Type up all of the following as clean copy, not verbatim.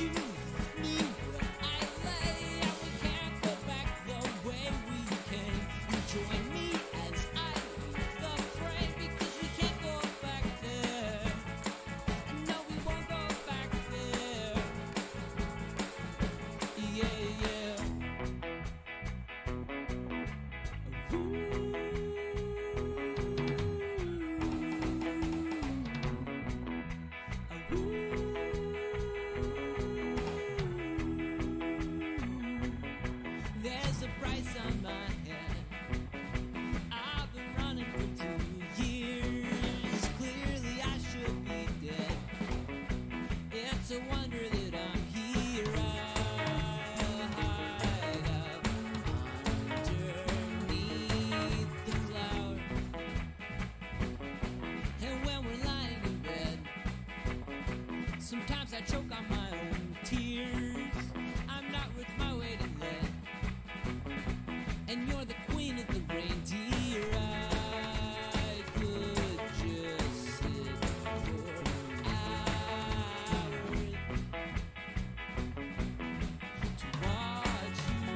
you leave me where I lay, and we can't go back the way we came. You join me as I leave the frame, because we can't go back there. No, we won't go back there. Yeah, yeah. There's a price on my head. I've been running for 2 years. Clearly I should be dead. It's a wonder that I'm here. I hide up underneath the cloud. And when we're lying in bed, sometimes I choke on my own tears. I'm not worth my weight in lead, and you're the queen of the reindeer. I could just sit for hours to watch you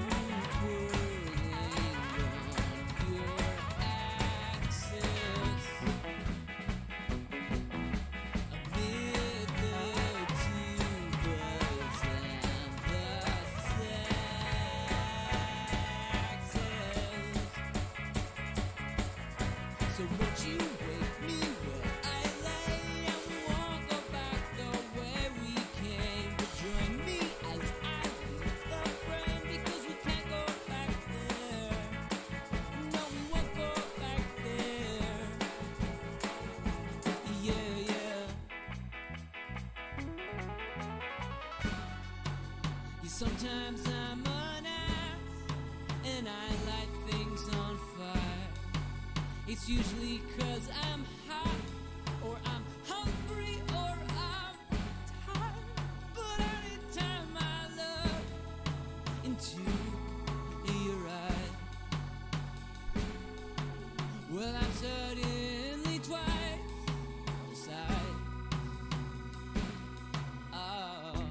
twirling on your axis amid the tubas and the saxes. So won't you wake me where I lay, and we won't go back the way we came. But join me as I leave the frame, because we can't go back there. No, we won't go back there. Yeah, yeah. Yeah, sometimes I'm an ass, and I light things on fire. It's usually 'cause I'm hot, or I'm hungry, or I'm tired. But anytime I look into your eyes, well, I'm suddenly twice the size. Oh.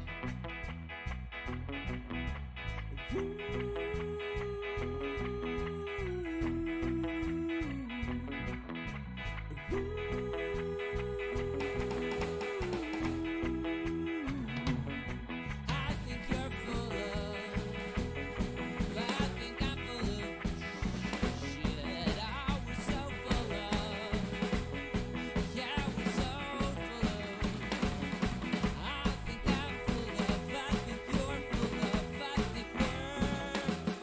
I think you're full of, I think I'm full of shit. Oh, we're so full of, yeah, we're so full of. I think I'm full of, I think you're full of, I think we're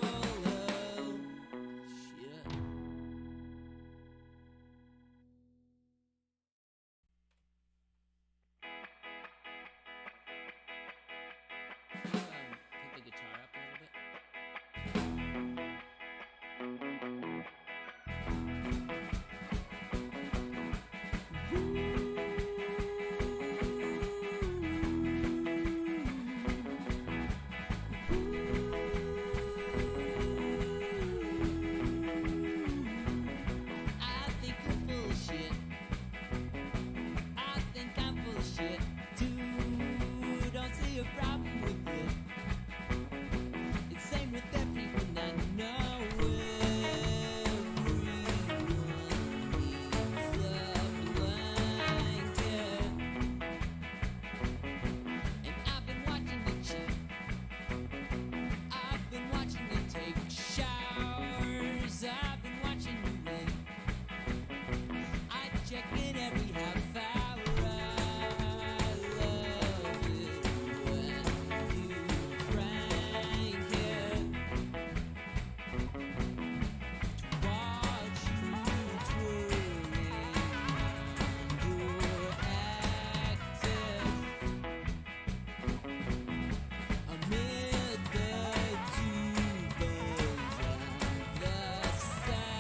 full of shit. Put the guitar up a little bit. I think you're full of shit. I think I'm full of shit too. Don't see a problem with it. It's same with everyone I know. Everyone needs a blanket. And I've been watching you cheat. I've been watching you take showers. I've been watching you eat. I check in every half hour. I love it when you crank it. To watch you twirling on your axis amid the tubas and the saxes.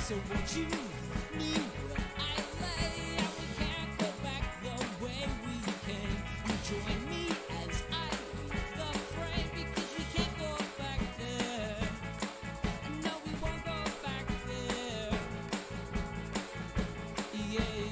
So won't you leave me where I lay, and we can't go back the way we came. You join me as I leave the frame, because we can't go back there. No, we won't go back there. Yeah.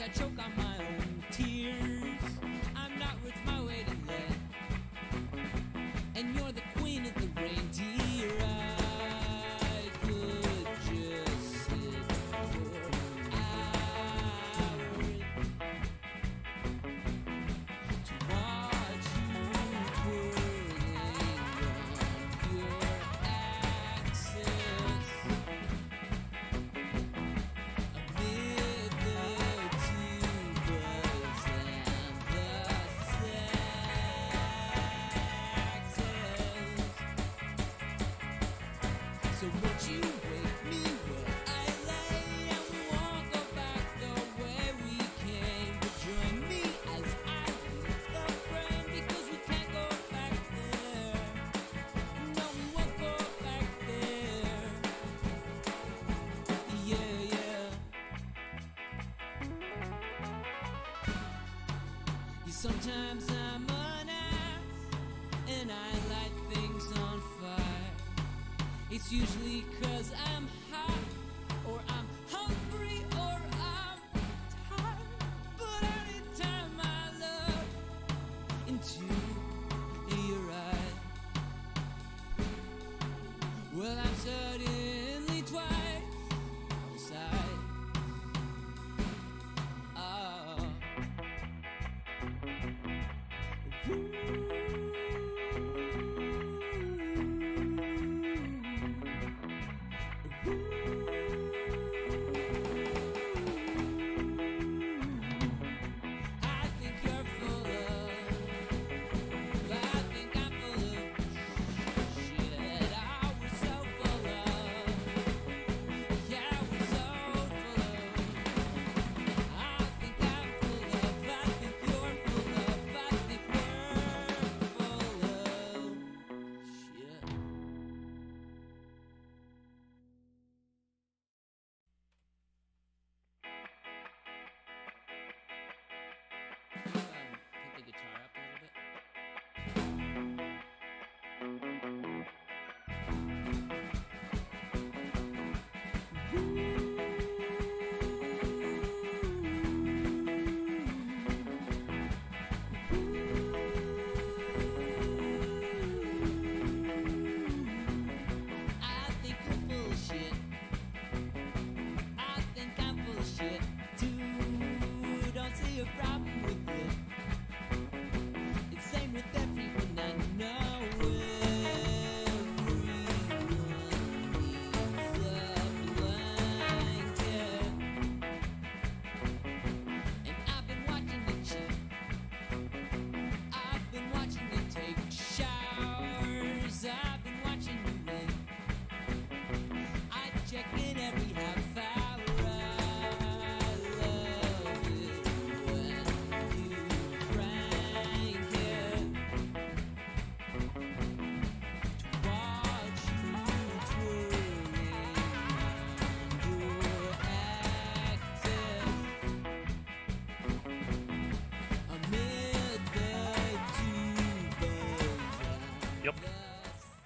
I choke on my own tears. I'm not worth my weight in lead, and you're the queen of the reindeer. I could just sit for hours to watch you twirling on your axis amid the tubas and the saxes. So won't you wake me where I lay, and we won't go back the way we came, but join me as I leave the frame, because we can't go back there. No, we won't go back there. Yeah, yeah. Sometimes I'm an ass, and I light things on fire. It's usually 'cause I'm hot, or I'm hungry, or I'm tired. But anytime I look into your eyes, well, I'm suddenly twice the size. Oh. I think you're full of, I think I'm full of shit. I was so full of, yeah, I was so full of. I think I'm full of, I think you're full of, I think we're full of shit. Put the guitar up a little bit. I think you're full of shit. I think I'm full of shit too. Don't see a problem with it. It's same with everyone I know. Everyone needs a blanket. And I've been watching you cheat. I've been watching you take showers. I've been watching you win. I check in every half hour. I love it when you crank it. To watch you twirling on your axis amid the tubas and Yep. the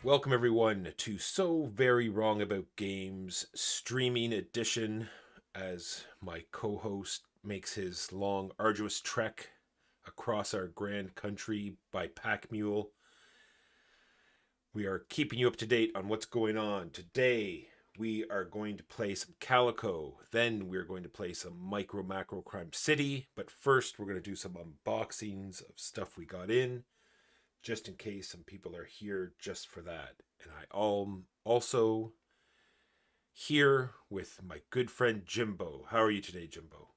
Welcome everyone to So Very Wrong About Games streaming edition, as my co-host makes his long, arduous trek across our grand country by pack mule. We are keeping you up to date on what's going on. Today we are going to play some Calico, then we're going to play some Micro Macro Crime City, but first we're going to do some unboxings of stuff we got in, just in case some people are here just for that. And I also here with my good friend Jimbo. How are you today, Jimbo?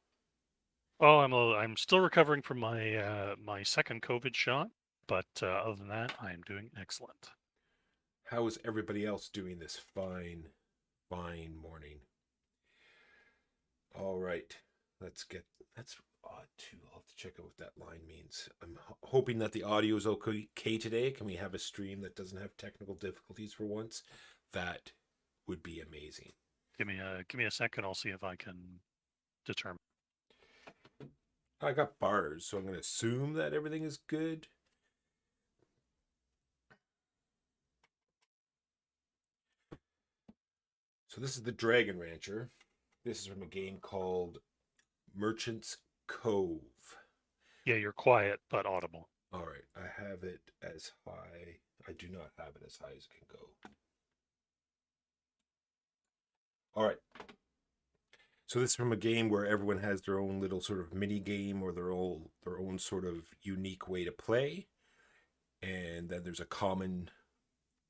Well, I'm still recovering from my my second COVID shot, but other than that, I am doing excellent. How is everybody else doing this fine morning? All right, that's odd too. I'll have to check out what that line means. I'm hoping that the audio is okay today. Can we have a stream that doesn't have technical difficulties for once? That would be amazing. Give me a second. I'll see if I can determine. I got bars, so I'm going to assume that everything is good. So this is the Dragon Rancher. This is from a game called Merchant's Cove. Yeah, you're quiet but audible. All right, I have it as high. I do not have it as high as it can go. All right. So this is from a game where everyone has their own little sort of mini game or their own sort of unique way to play, and then there's a common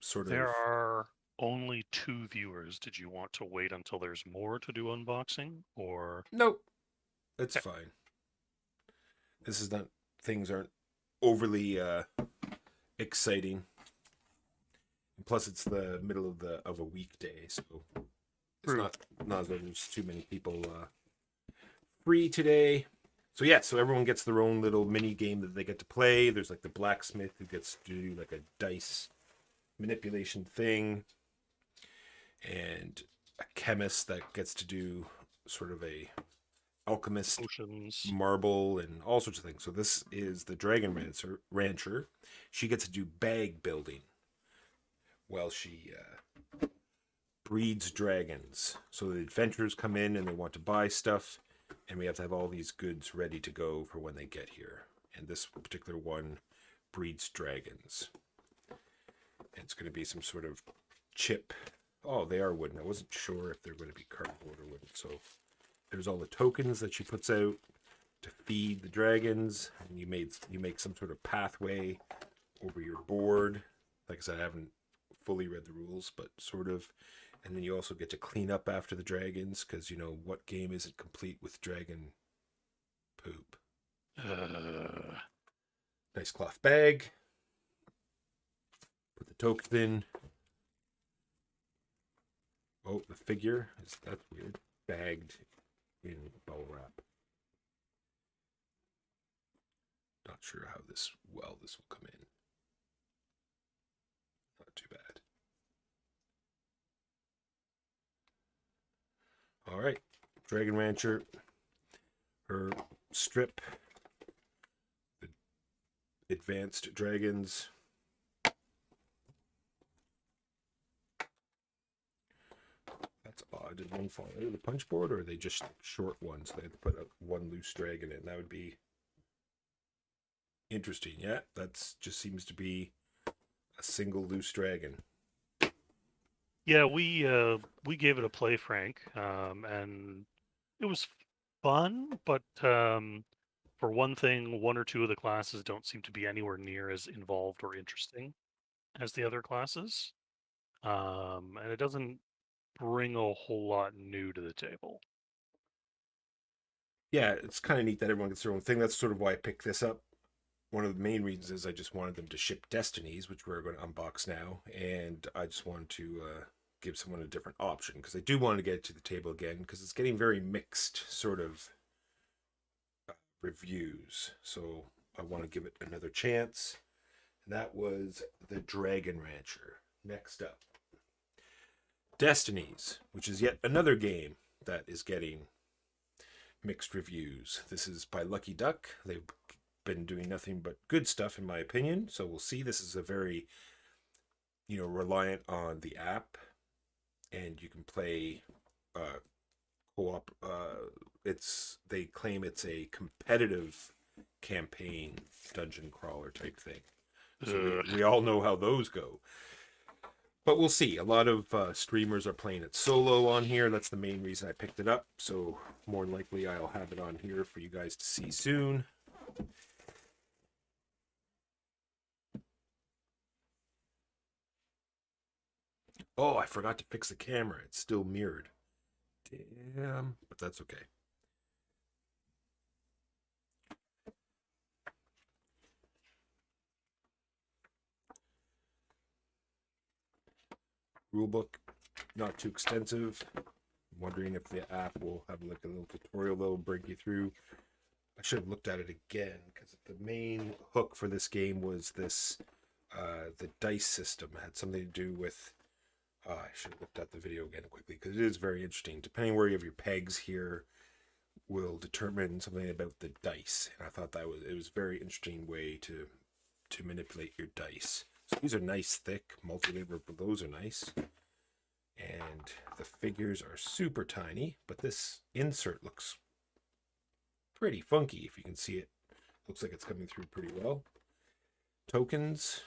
sort of. There are only 2 viewers. Did you want to wait until there's more to do unboxing, or Nope, that's fine. This is not. Things aren't overly exciting. And plus, it's the middle of a weekday, so it's True. not as though there's too many people free today. So yeah, so everyone gets their own little mini game that they get to play. There's like the blacksmith who gets to do like a dice manipulation thing, and a chemist that gets to do sort of a alchemist potions? marble and all sorts of things. So this is the dragon rancher. She gets to do bag building while she breeds dragons. So the adventurers come in and they want to buy stuff, and we have to have all these goods ready to go for when they get here. And this particular one breeds dragons. And it's going to be some sort of chip. Oh, they are wooden. I wasn't sure if they're going to be cardboard or wooden. So there's all the tokens that she puts out to feed the dragons, and you make some sort of pathway over your board. Like I said, I haven't fully read the rules, but sort of. And then you also get to clean up after the dragons, because what game isn't complete with dragon poop? Nice cloth bag. Put the token in. Oh, the figure that's weird. Bagged in bubble wrap. Not sure how this will come in. Not too bad. All right, Dragon Rancher. Her strip. The advanced dragons. That's odd. Did one fall out of the punch board, or are they just short ones? They had to put one loose dragon in. That would be interesting. Yeah, that's just seems to be a single loose dragon. Yeah, we gave it a play, Frank, and it was fun. But for one thing, 1 or 2 of the classes don't seem to be anywhere near as involved or interesting as the other classes, and it doesn't bring a whole lot new to the table. Yeah, it's kind of neat that everyone gets their own thing. That's sort of why I picked this up. One of the main reasons is I just wanted them to ship Destinies, which we're going to unbox now, and I just wanted to give someone a different option, because I do want to get it to the table again, because it's getting very mixed sort of reviews. So I want to give it another chance. And that was the Dragon Rancher. Next up, Destinies, which is yet another game that is getting mixed reviews. This is by Lucky Duck. They've been doing nothing but good stuff, in my opinion. So we'll see. This is a very, reliant on the app, and you can play co-op. They claim it's a competitive campaign dungeon crawler type thing. So we all know how those go. But we'll see. A lot of streamers are playing it solo on here. That's the main reason I picked it up. So more than likely I'll have it on here for you guys to see soon. Oh, I forgot to fix the camera. It's still mirrored. Damn, but that's okay. Rulebook, not too extensive. I'm wondering if the app will have like a little tutorial that will bring you through. I should have looked at it again, because the main hook for this game was this, the dice system. It had something to do with, I should have looked at the video again quickly, because it is very interesting. Depending where you have your pegs here will determine something about the dice. And I thought it was a very interesting way to manipulate your dice. So these are nice, thick, multi-layer, but those are nice. And the figures are super tiny, but this insert looks pretty funky if you can see it. Looks like it's coming through pretty well. Tokens,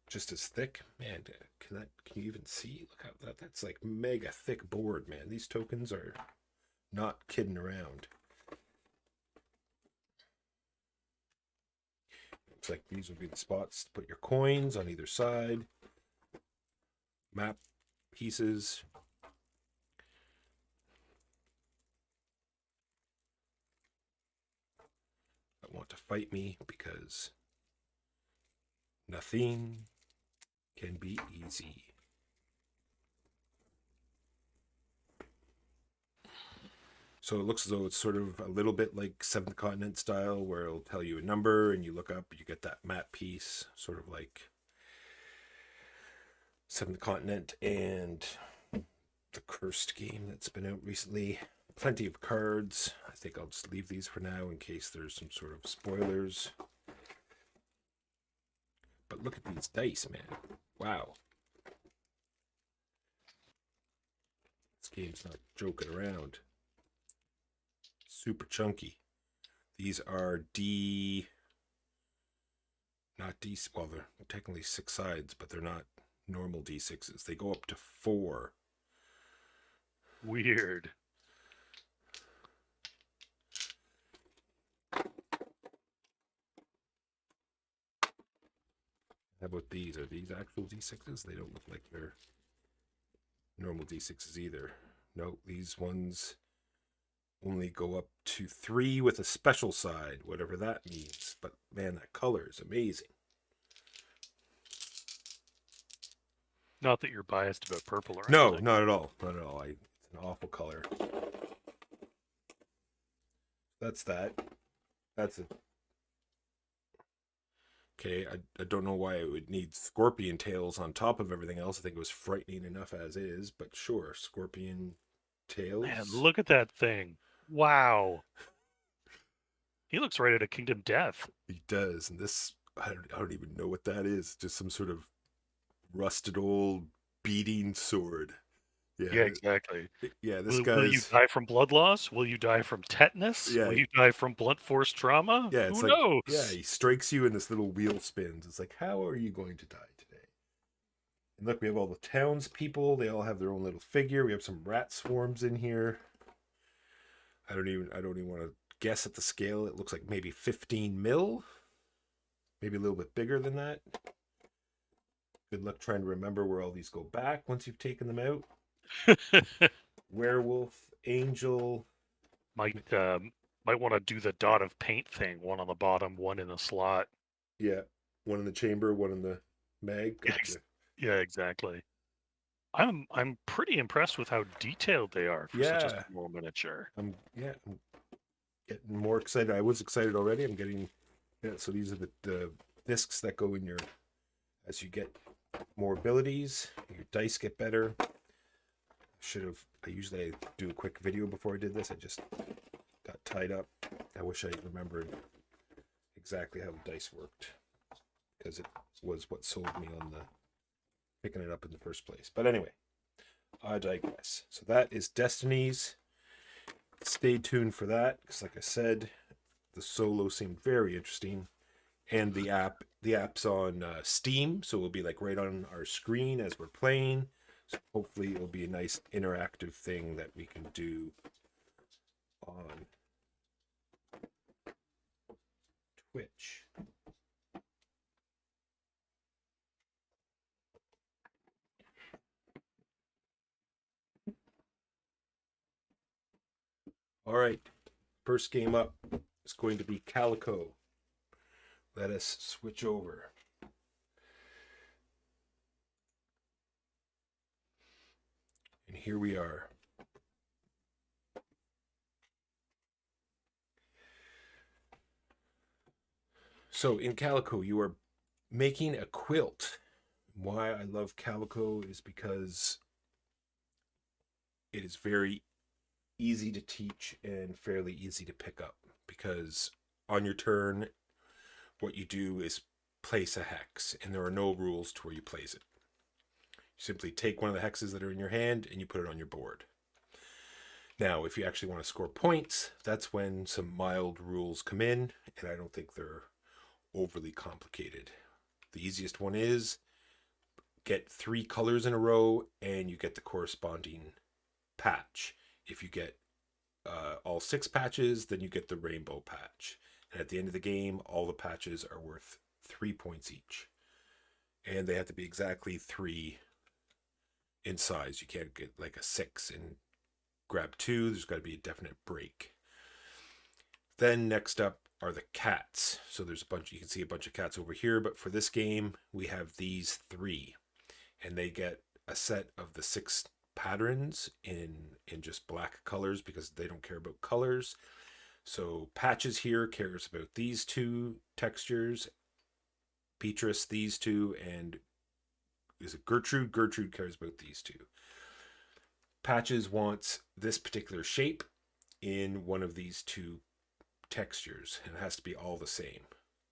just as thick. Man, can you even see? Look how that's like mega thick board, man. These tokens are not kidding around. Looks like these would be the spots to put your coins on either side. Map pieces. Want to fight me because nothing can be easy. So it looks as though it's sort of a little bit like Seventh Continent style, where it'll tell you a number and you look up, you get that map piece, sort of like Seventh Continent and the Cursed game that's been out recently. Plenty of cards. I think I'll just leave these for now in case there's some sort of spoilers. But look at these dice, man. Wow. This game's not joking around. Super chunky. These are not D, well, they're technically 6 sides, but they're not normal D6s. They go up to 4. Weird. How about these? Are these actual D6s? They don't look like they're normal D6s either. No, these ones only go up to 3 with a special side, whatever that means. But man, that color is amazing. Not that you're biased about purple or No, anything. not at all. Not at all. It's an awful color. That's that. That's it. Okay, I don't know why it would need scorpion tails on top of everything else. I think it was frightening enough as is, but sure, scorpion tails. Man, look at that thing. Wow. He looks right at a Kingdom Death. He does, and this, I don't even know what that is. Just some sort of rusted old beating sword. Yeah, exactly. Yeah, this Will you guy's... die from blood loss? Will you die from tetanus? Yeah. Will you die from blunt force trauma? Yeah, it's Who like, knows? yeah, he strikes you and this little wheel spins. It's like, how are you going to die today? And look, we have all the townspeople. They all have their own little figure. We have some rat swarms in here. I don't even want to guess at the scale. It looks like maybe 15 mil. Maybe a little bit bigger than that. Good luck trying to remember where all these go back once you've taken them out. Werewolf, angel. Might want to do the dot of paint thing. One on the bottom, one in the slot. Yeah, one in the chamber, one in the mag. Gotcha. Yeah, exactly. I'm pretty impressed with how detailed they are for such a small miniature. I'm getting more excited. I was excited already. I'm getting, so these are the discs that go in your, as you get more abilities, your dice get better. I usually do a quick video before I did this. I just got tied up. I wish I remembered exactly how the dice worked, because it was what sold me on the picking it up in the first place. But anyway, I digress. So that is Destinies. Stay tuned for that, because like I said, the solo seemed very interesting, and the app's on Steam, so it'll be like right on our screen as we're playing. So hopefully it'll be a nice interactive thing that we can do on Twitch. All right, first game up is going to be Calico. Let us switch over. And here we are. So in Calico, you are making a quilt. Why I love Calico is because it is very easy to teach and fairly easy to pick up. Because on your turn, what you do is place a hex, and there are no rules to where you place it. You simply take one of the hexes that are in your hand and you put it on your board. Now, if you actually want to score points, that's when some mild rules come in, and I don't think they're overly complicated. The easiest one is get 3 colors in a row and you get the corresponding patch. If you get all 6 patches, then you get the rainbow patch. And at the end of the game, all the patches are worth 3 points each. And they have to be exactly 3 in size. You can't get like a 6 and grab 2. There's got to be a definite break. Then next up are the cats. So there's a bunch, you can see a bunch of cats over here, but for this game, we have these 3. And they get a set of the 6 patterns in just black colors because they don't care about colors. So Patches here cares about these 2 textures. Beatrice, these 2, and is it Gertrude? Gertrude cares about these 2. Patches wants this particular shape in one of these 2 textures, and it has to be all the same,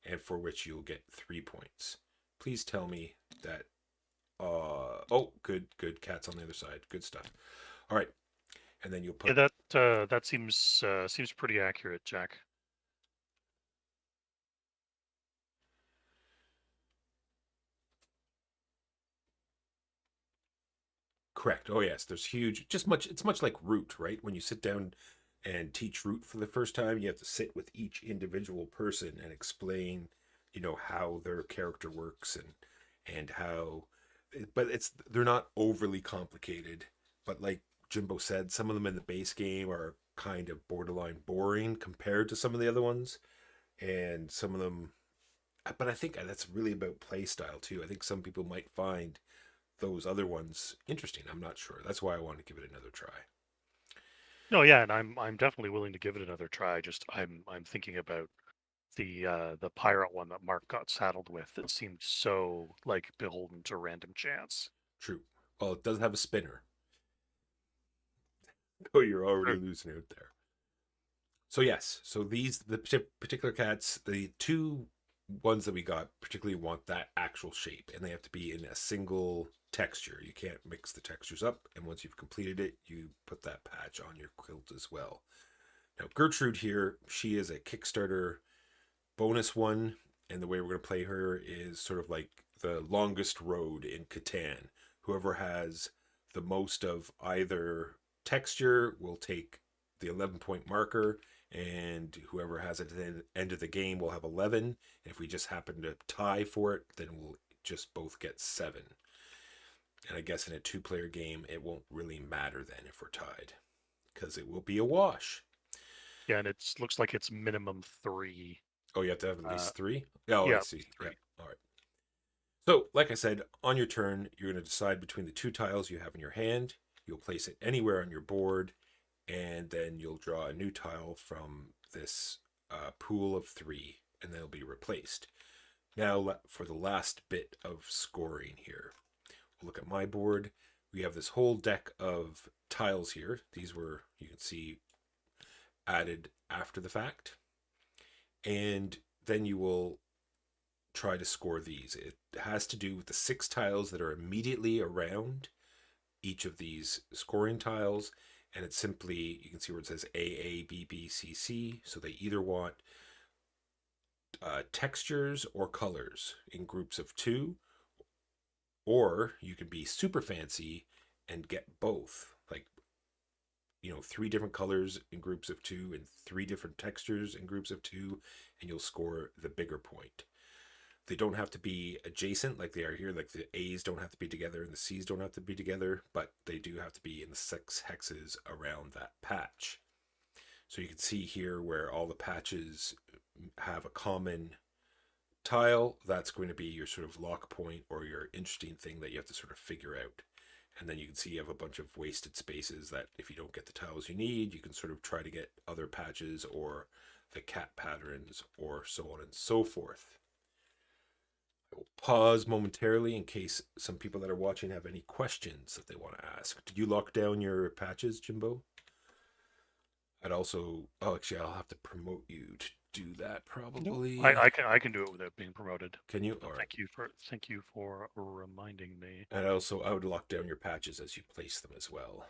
and for which you'll get 3 points. Please tell me that oh, good, cats on the other side. Good stuff. All right. And then you'll put that seems pretty accurate, Jack. correct. Oh yes, there's huge it's much like Root, right? When you sit down and teach Root for the first time, you have to sit with each individual person and explain, how their character works and how but they're not overly complicated, but like Jimbo said, some of them in the base game are kind of borderline boring compared to some of the other ones, and some of them. But I think that's really about play style too. I think some people might find those other ones interesting. I'm not sure. That's why I want to give it another try. No, yeah, and I'm definitely willing to give it another try. Just I'm thinking about the pirate one that Mark got saddled with that seemed so like beholden to random chance. True. Well, it does have a spinner. Oh, you're already Sure. losing out there. So yes, so the particular cats, the 2 ones that we got particularly want that actual shape, and they have to be in a single texture. You can't mix the textures up, and once you've completed it, you put that patch on your quilt as well. Now Gertrude here, she is a Kickstarter bonus one, and the way we're going to play her is sort of like the longest road in Catan. Whoever has the most of either texture will take the 11-point marker, and whoever has it at the end of the game will have 11. And if we just happen to tie for it, then we'll just both get 7. And I guess in a 2-player game, it won't really matter then if we're tied, because it will be a wash. Yeah, and it looks like it's minimum 3. Oh, you have to have at least 3? Oh, yeah, I see. 3. Yeah. All right. So, like I said, on your turn, you're going to decide between the 2 tiles you have in your hand. You'll place it anywhere on your board, and then you'll draw a new tile from this pool of 3, and they'll be replaced. Now, for the last bit of scoring here, we'll look at my board. We have this whole deck of tiles here. These were, you can see, added after the fact. And then you will try to score these. It has to do with the 6 tiles that are immediately around each of these scoring tiles, and it's simply, you can see where it says AA, BB, CC, so they either want textures or colors in groups of 2, or you can be super fancy and get both, like 3 different colors in groups of 2 and 3 different textures in groups of 2, and you'll score the bigger point. They don't have to be adjacent like they are here. Like the A's don't have to be together and the C's don't have to be together, but they do have to be in the 6 hexes around that patch. So you can see here where all the patches have a common tile. That's going to be your sort of lock point or your interesting thing that you have to sort of figure out. And then you can see you have a bunch of wasted spaces that if you don't get the tiles you need, you can sort of try to get other patches or the cat patterns or so on and so forth. I will pause momentarily in case some people that are watching have any questions that they want to ask. Did you lock down your patches, Jimbo? I'd also, actually, I'll have to promote you to do that probably. I can do it without being promoted. Can you? All right. Thank you for reminding me. And also, I would lock down your patches as you place them as well.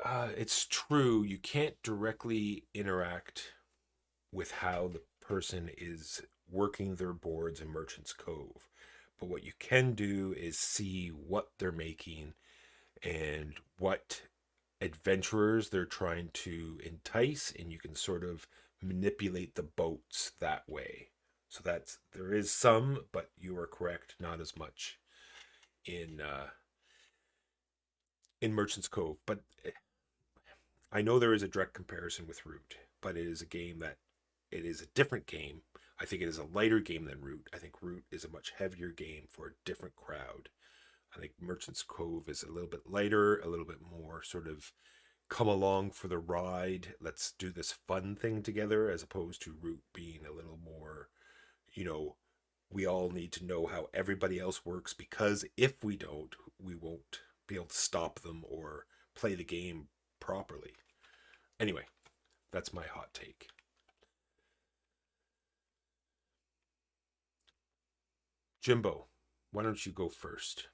It's true. You can't directly interact with how the person is working their boards in Merchant's Cove. But what you can do is see what they're making and what adventurers they're trying to entice, and you can sort of manipulate the boats that way. So that's there is some, but you are correct, not as much in Merchant's Cove. But I know there is a direct comparison with Root, but it is a game that it is a different game. I think it is a lighter game than Root. I think Root is a much heavier game for a different crowd. I think Merchant's Cove is a little bit lighter, a little bit more sort of come along for the ride. Let's do this fun thing together, as opposed to Root being a little more, you know, we all need to know how everybody else works because if we don't, we won't be able to stop them or play the game properly. Anyway, that's my hot take. Jimbo, why don't you go first?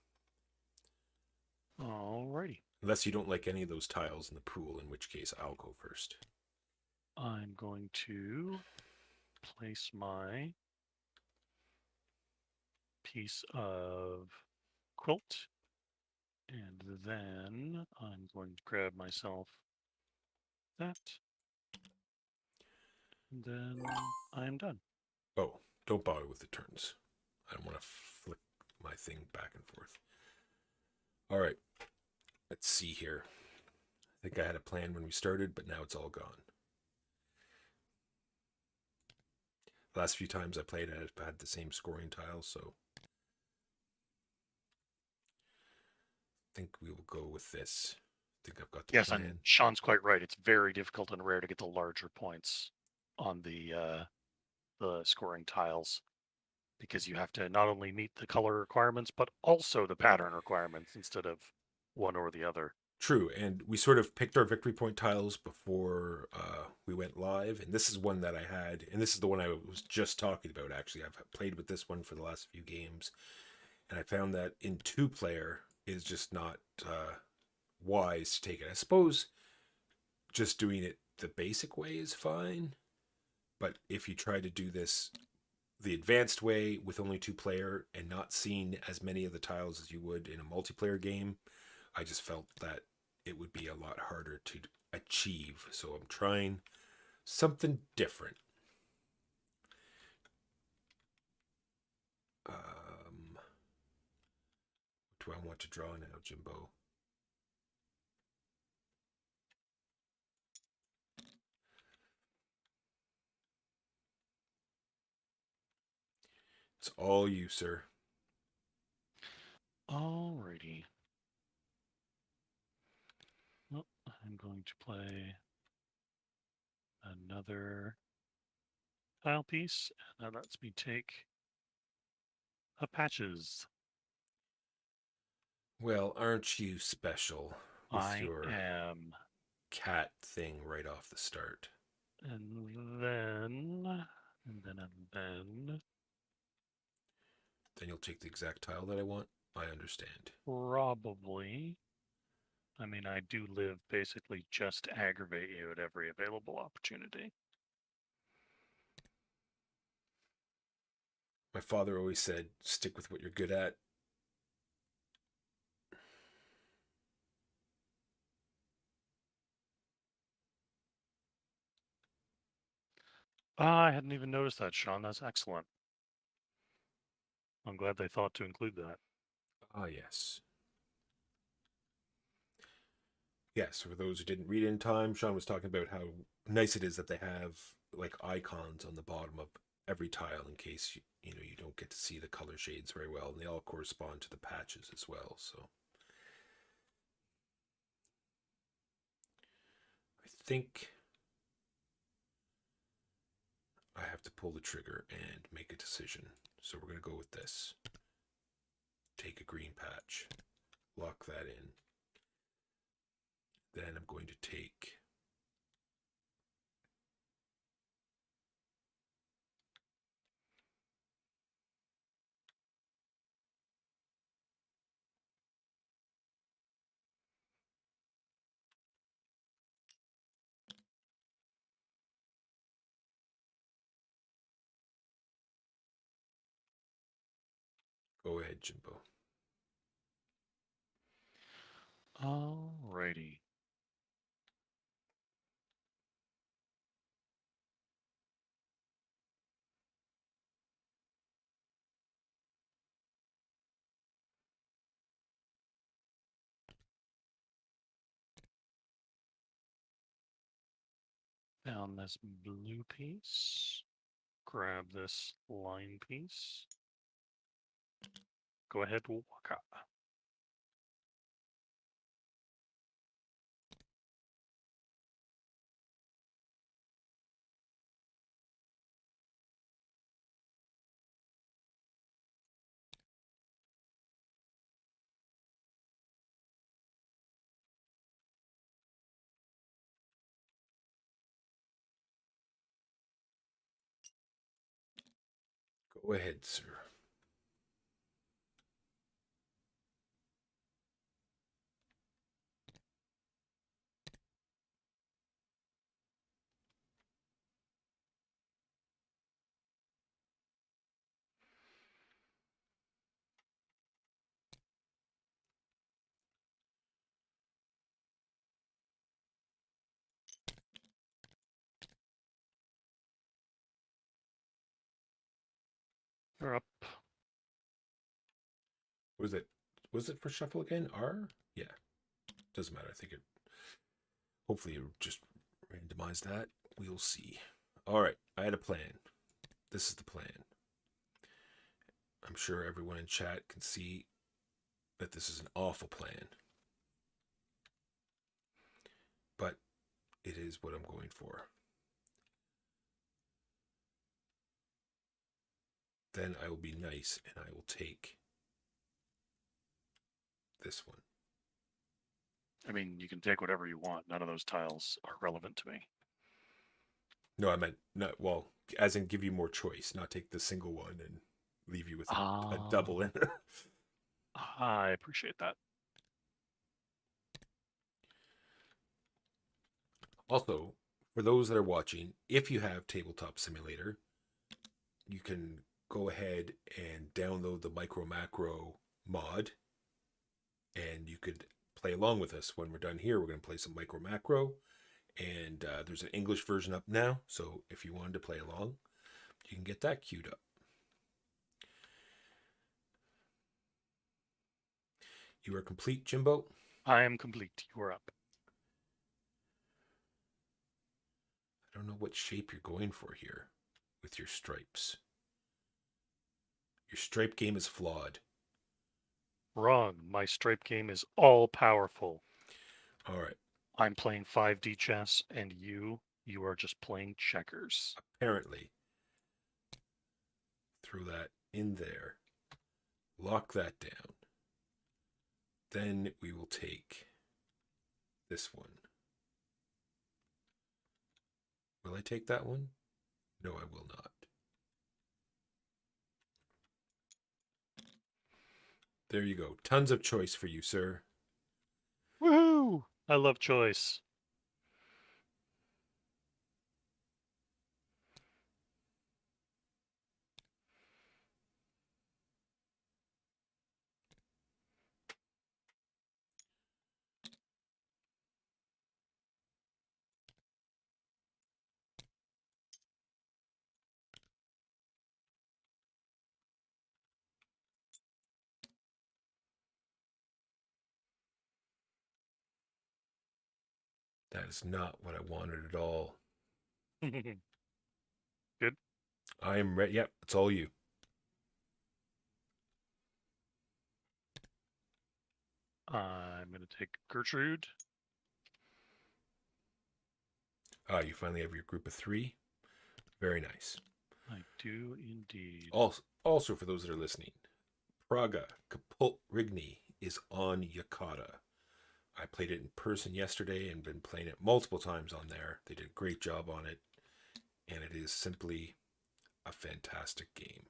Alrighty. Unless you don't like any of those tiles in the pool, in which case I'll go first. I'm going to place my piece of quilt, and then I'm going to grab myself that, and then I'm done. Oh, don't bother with the turns. I don't want to flick my thing back and forth. All right, let's see here. I think I had a plan when we started, but now it's all gone. The last few times I played, I've had the same scoring tiles, so I think we will go with this. I think I've got the Yes, plan. and Sean's quite right. It's very difficult and rare to get the larger points on the scoring tiles because you have to not only meet the color requirements but also the pattern requirements instead of one or the other. True, and we sort of picked our victory point tiles before we went live, and this is one that I had, and this is the one I was just talking about. Actually, I've played with this one for the last few games, and I found that in two-player is just not wise to take it. I suppose just doing it the basic way is fine, but if you try to do this the advanced way with only two-player and not seeing as many of the tiles as you would in a multiplayer game, I just felt that it would be a lot harder to achieve. So I'm trying something different. What do I want to draw now, Jimbo? It's all you, sir. Alrighty. Well, I'm going to play another tile piece, and that lets me take a patches. Well, aren't you special with I your am. cat thing right off the start? And then, and then, Then you'll take the exact tile that I want. I understand. probably. I mean, I do live basically just to aggravate you at every available opportunity. My father always said, stick with what you're good at. I hadn't even noticed that, Sean. That's excellent. I'm glad they thought to include that. Ah, yes. Yes, for those who didn't read in time, Sean was talking about how nice it is that they have like icons on the bottom of every tile in case you don't get to see the color shades very well, and they all correspond to the patches as well. So I think I have to pull the trigger and make a decision. So we're going to go with this. Take a green patch, lock that in. Then I'm going to take Go ahead, Jimbo. Alrighty. Found this blue piece. Grab this line piece. Go ahead, Waka. Go ahead, sir. You're up. Was it for shuffle again? R? Yeah. Doesn't matter. I think it. Hopefully, it just randomized that. We'll see. All right. I had a plan. This is the plan. I'm sure everyone in chat can see that this is an awful plan. But it is what I'm going for. Then I will be nice and I will take this one. I mean, you can take whatever you want. None of those tiles are relevant to me. No, I meant not. Well, as in give you more choice, not take the single one and leave you with a double in. I appreciate that. Also, for those that are watching, if you have Tabletop Simulator, you can go ahead and download the Micro Macro mod, and you could play along with us. When we're done here, we're going to play some Micro Macro, and there's an English version up now, so if you wanted to play along, you can get that queued up. You are complete, Jimbo? I am complete. You are up. I don't know what shape you're going for here with your stripes. Your stripe game is flawed. Wrong. My stripe game is all powerful. All right. I'm playing 5D chess, and you are just playing checkers. Apparently. Throw that in there. Lock that down. Then we will take this one. Will I take that one? No, I will not. There you go. Tons of choice for you, sir. Woohoo! I love choice. That is not what I wanted at all. Good. I am ready. Yep, it's all you. I'm going to take Gertrude. You finally have your group of 3. Very nice. I do indeed. Also, for those that are listening, Praga Kaput Rigny is on Yakata. I played it in person yesterday and been playing it multiple times on there. They did a great job on it, and it is simply a fantastic game.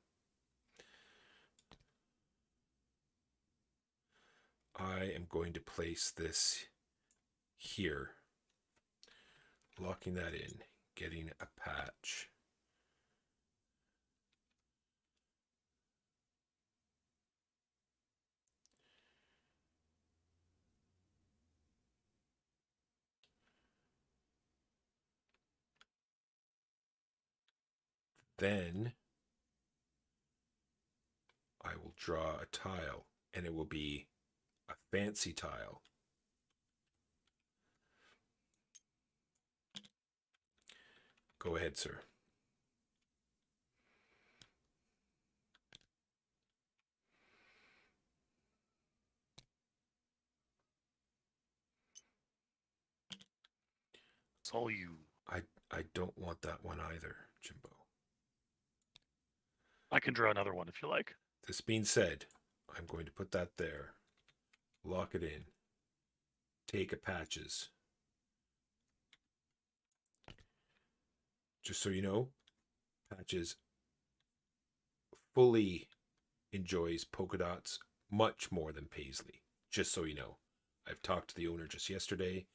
I am going to place this here, locking that in, getting a patch. then I will draw a tile, and it will be a fancy tile. Go ahead, sir. It's all you. I don't want that one either, Jimbo. I can draw another one if you like. This being said, I'm going to put that there. Lock it in. Take a patches. Just so you know, Patches fully enjoys polka dots much more than Paisley. Just so you know. I've talked to the owner just yesterday,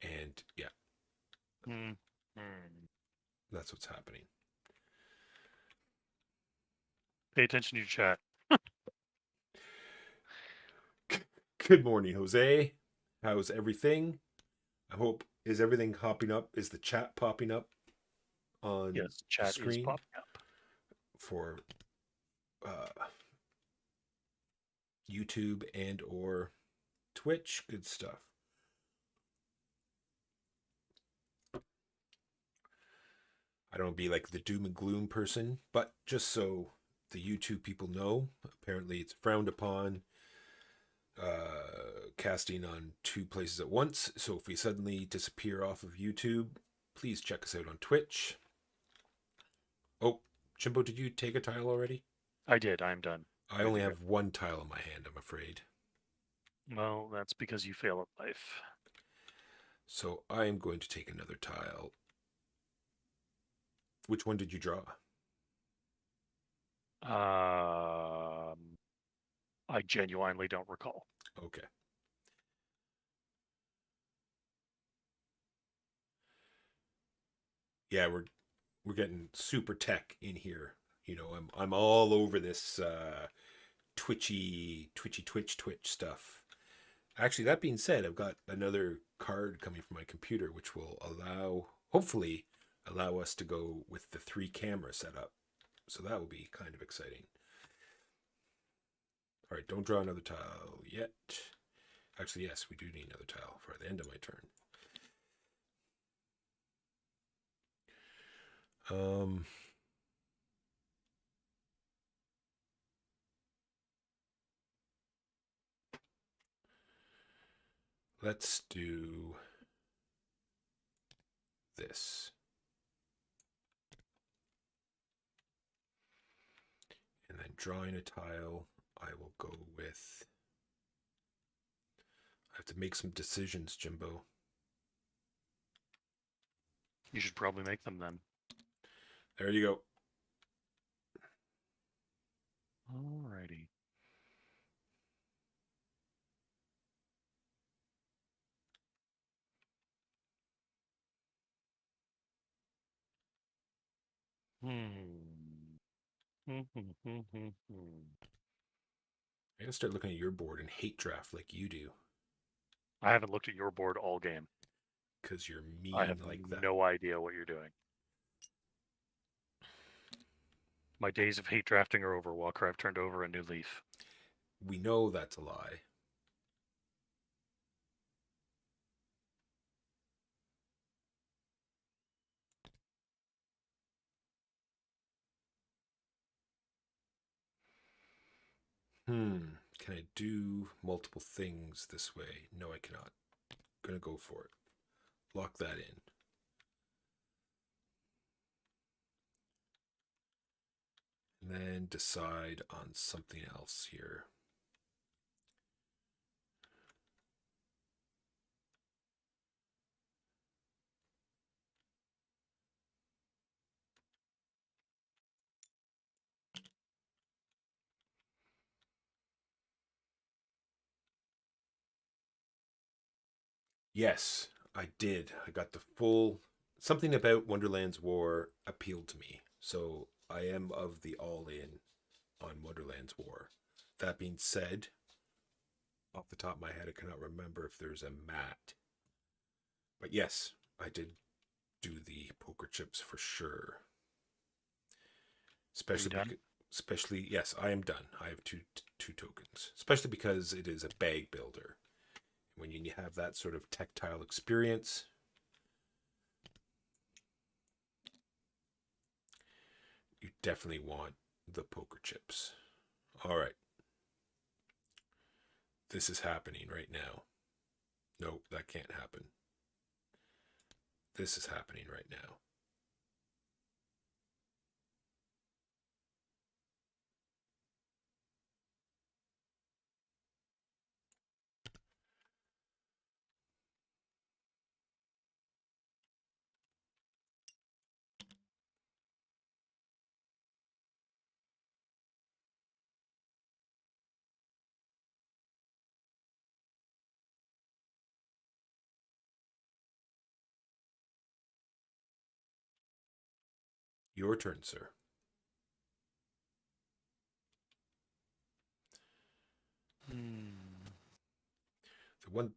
and yeah, that's what's happening. Pay attention to your chat. Good morning, Jose. How's everything? I hope, is everything hopping up? Is the chat popping up on Yes, chat the screen is popping up. for YouTube and or Twitch? Good stuff. I don't be like the doom and gloom person, but just so the YouTube people know, apparently it's frowned upon casting on two places at once. So if we suddenly disappear off of YouTube, please check us out on Twitch. Oh, Chimbo, did you take a tile already? I did. I'm done. I only have one tile in my hand, I'm afraid. Well, that's because you fail at life. So I am going to take another tile. Which one did you draw? I genuinely don't recall. Okay. Yeah, we're getting super tech in here. You know, I'm all over this Twitch stuff. Actually, that being said, I've got another card coming from my computer, which will hopefully allow us to go with the 3 camera setup. So that will be kind of exciting. All right, don't draw another tile yet. Actually, yes, we do need another tile for the end of my turn. Let's do this. And then drawing a tile, I will go with... I have to make some decisions, Jimbo. You should probably make them then. There you go. Alrighty. I gotta start looking at your board and hate draft like you do. I haven't looked at your board all game. Because you're mean I have like that. no idea what you're doing. My days of hate drafting are over. Walker, I've turned over a new leaf. We know that's a lie. Can I do multiple things this way? No, I cannot. Gonna go for it. Lock that in. And then decide on something else here. Yes, I did. I got the full... Something about Wonderland's War appealed to me. So I am of the all-in on Wonderland's War. That being said, off the top of my head, I cannot remember if there's a mat. But yes, I did do the poker chips for sure. Especially, done? especially, yes, I am done. I have two tokens. Especially because it is a bag builder. When you have that sort of tactile experience, you definitely want the poker chips. All right. This is happening right now. Nope, that can't happen. This is happening right now. Your turn, sir. The one.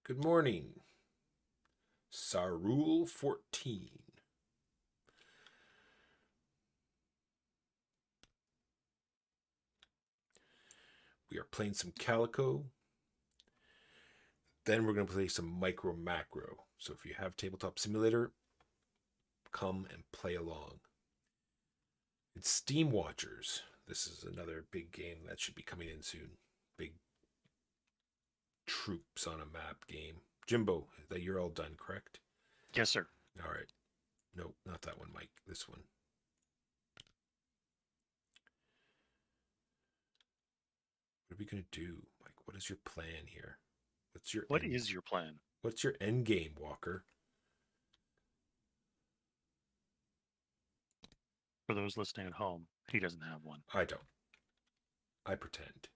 Good morning. Sarul 14. We are playing some Calico. Then we're going to play some Micro Macro. So if you have Tabletop Simulator, come and play along. It's Steam Watchers. This is another big game that should be coming in soon. Big troops on a map game. Jimbo, that you're all done, correct? Yes, sir. All right. Nope, not that one, Mike. This one. What are we going to do, Mike? What is your plan here? What is your plan? What's your end game, Walker? For those listening at home, he doesn't have one. I don't. I pretend.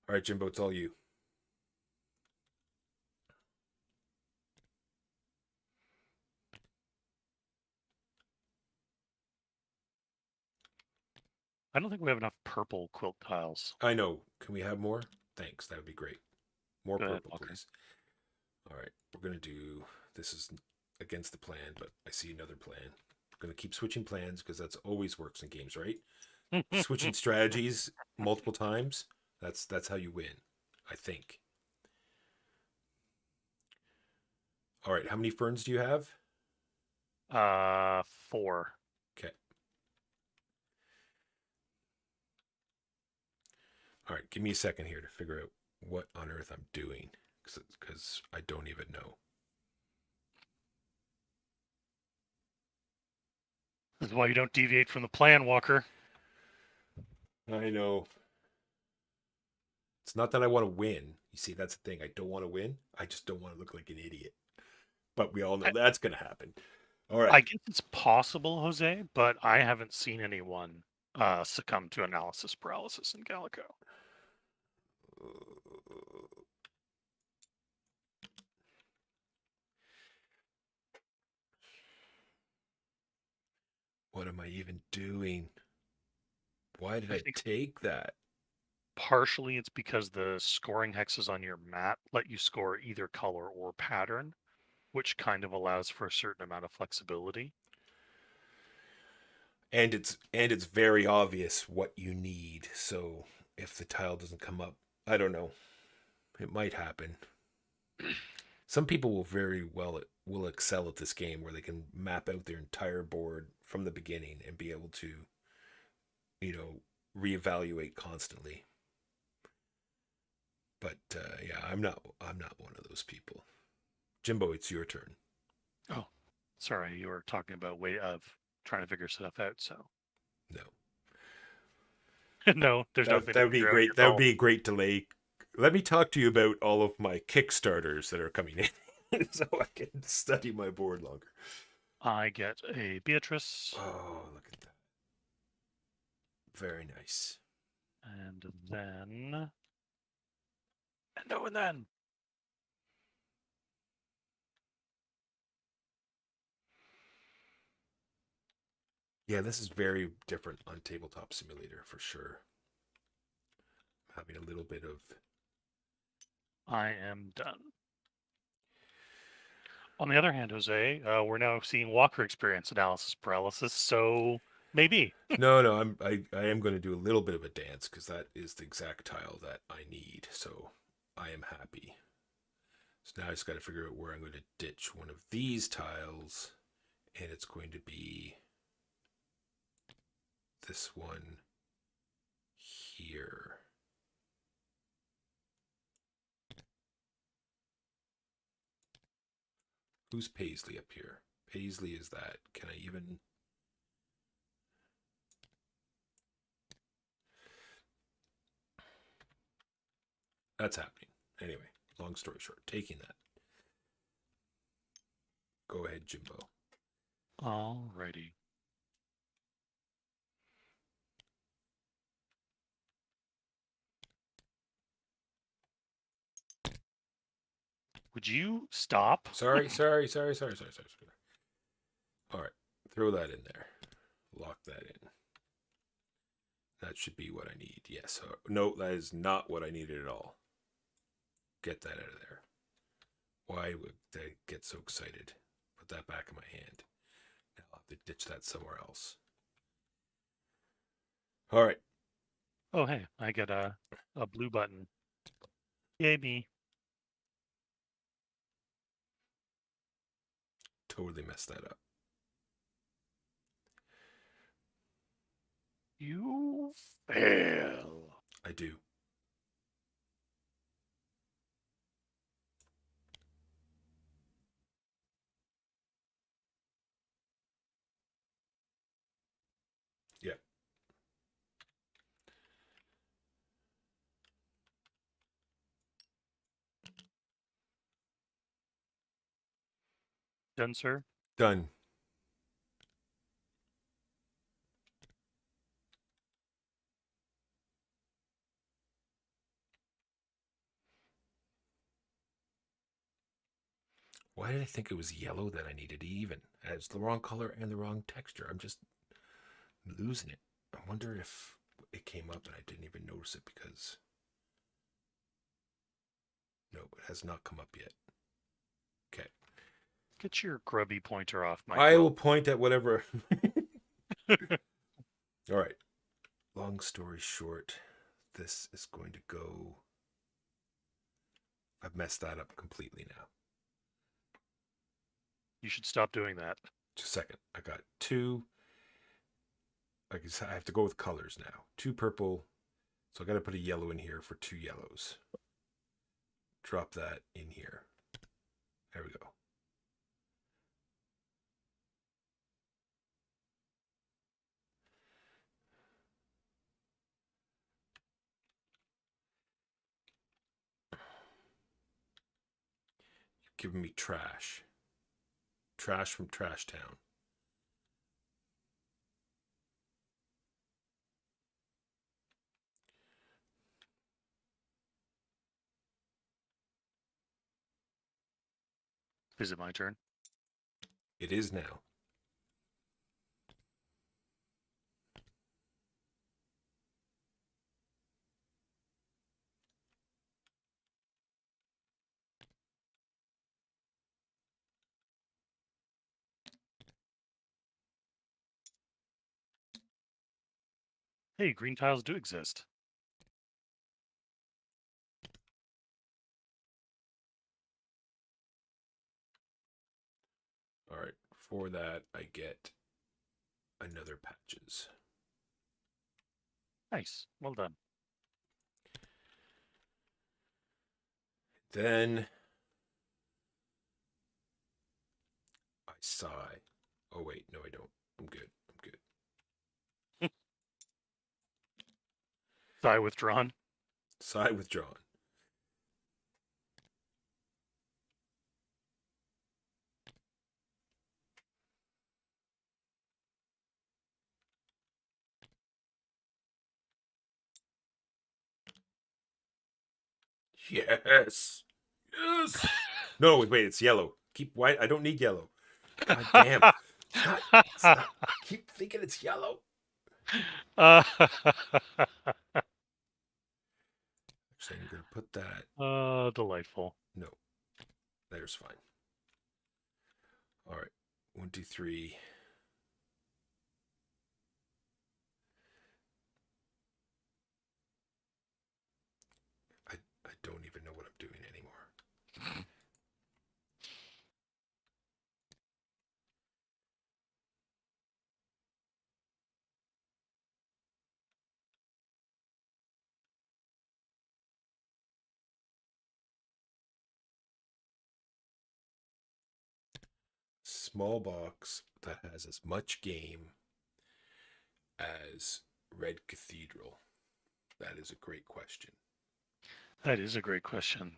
All right, Jimbo, it's all you. I don't think we have enough purple quilt tiles. I know. Can we have more? Thanks. That would be great. More Go ahead, purple, Walker. please. All right. We're going to do... This is against the plan, but I see another plan. We're going to keep switching plans because that's always works in games, right? Switching strategies multiple times. That's how you win, I think. All right. How many ferns do you have? 4. Okay. All right. Give me a second here to figure out what on earth I'm doing because I don't even know. This is why you don't deviate from the plan, Walker. I know. It's not that I want to win. You see, that's the thing. I don't want to win. I just don't want to look like an idiot. But we all know that's going to happen. All right. I guess it's possible, Jose, but I haven't seen anyone succumb to analysis paralysis in Calico. What am I even doing? Why did I take that? Partially, it's because the scoring hexes on your map let you score either color or pattern, which kind of allows for a certain amount of flexibility. And it's very obvious what you need. So if the tile doesn't come up, I don't know. It might happen. Some people will excel at this game where they can map out their entire board from the beginning and be able to, reevaluate constantly. But yeah, I'm not one of those people. Jimbo, it's your turn. Oh, sorry, you were talking about way of trying to figure stuff out. So No, no, there's nothing. that would be great. That would be a great delay. Let me talk to you about all of my Kickstarters that are coming in, so I can study my board longer. I get a Beatrice. Oh, look at that! Very nice. And then, and then. Yeah, this is very different on Tabletop Simulator for sure. I'm having a little bit of... I am done. On the other hand, Jose, we're now seeing walker experience analysis paralysis, so maybe. No, I am going to do a little bit of a dance because that is the exact tile that I need. So I am happy. So now I just got to figure out where I'm going to ditch one of these tiles, and it's going to be this one here. Who's Paisley up here? Paisley is that. Can I even... That's happening. Anyway, long story short, taking that. Go ahead, Jimbo. Alrighty. Would you stop? Sorry. All right, throw that in there. Lock that in. That should be what I need. Yes. No, that is not what I needed at all. Get that out of there. Why would they get so excited? Put that back in my hand. Now I'll have to ditch that somewhere else. All right. Oh, hey, I get a blue button. Yay, me. Totally messed that up. You fail. I do. Yeah. Done, sir? Done. Why did I think it was yellow that I needed even? It's the wrong color and the wrong texture. I'm just losing it. I wonder if it came up and I didn't even notice it because... No, it has not come up yet. Okay. Get your grubby pointer off my I quilt. will point at whatever. All right. Long story short, this is going to go... I've messed that up completely now. You should stop doing that. Just a second. I got two. I have to go with colors now. 2 purple. So I got to put a yellow in here for 2 yellows. Drop that in here. There we go. You're giving me trash. Trash from Trash Town. Is it my turn? It is now. Hey, green tiles do exist. All right. For that, I get another patches. Nice. Well done. Then I sigh. Oh, wait. No, I don't. I'm good. I'm good. Sigh withdrawn. Sigh withdrawn. Yes. Yes. No, wait, it's yellow. Keep white. I don't need yellow. God damn. God, stop. Keep thinking it's yellow. So I'm going to put that. Delightful. No, there's fine. All right. 1, 2, 3. I don't even know what I'm doing anymore. Small box that has as much game as Red Cathedral? That is a great question. That is a great question.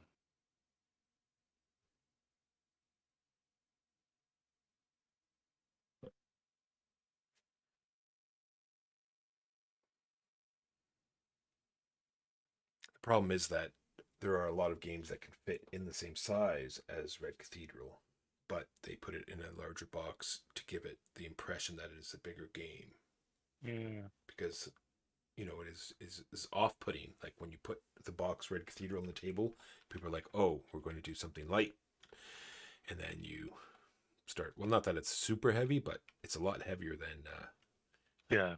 The problem is that there are a lot of games that can fit in the same size as Red Cathedral, but they put it in a larger box to give it the impression that it is a bigger game. Yeah. Because it is off-putting. Like when you put the box Red Cathedral on the table, people are like, "Oh, we're going to do something light," and then you start. Well, not that it's super heavy, but it's a lot heavier than Yeah.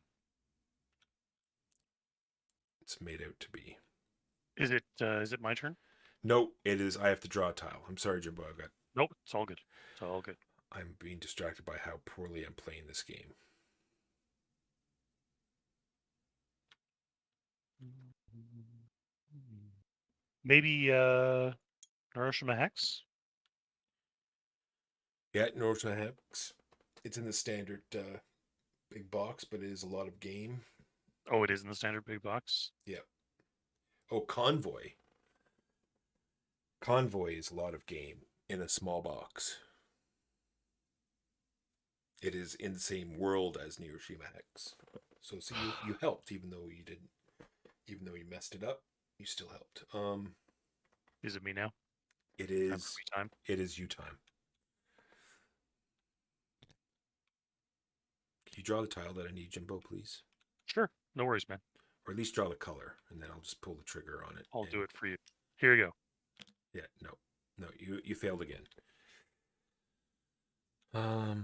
it's made out to be. Is it my turn? No, it is. I have to draw a tile. I'm sorry, Jimbo. Nope. It's all good. It's all good. I'm being distracted by how poorly I'm playing this game. Maybe Hiroshima Hex? Yeah, Northern Hex. It's in the standard big box, but it is a lot of game. Oh, it is in the standard big box. Yeah. Oh, Convoy. Convoy is a lot of game in a small box. It is in the same world as Hiroshima Hex. So see, you helped, even though you didn't, even though you messed it up, you still helped. Is it me now? It Time for is. me time. It is you time. Can you draw the tile that I need, Jimbo, please? Sure. No worries, man. Or at least draw the color, and then I'll just pull the trigger on it. I'll do it for you. Here you go. Yeah, no, you failed again. I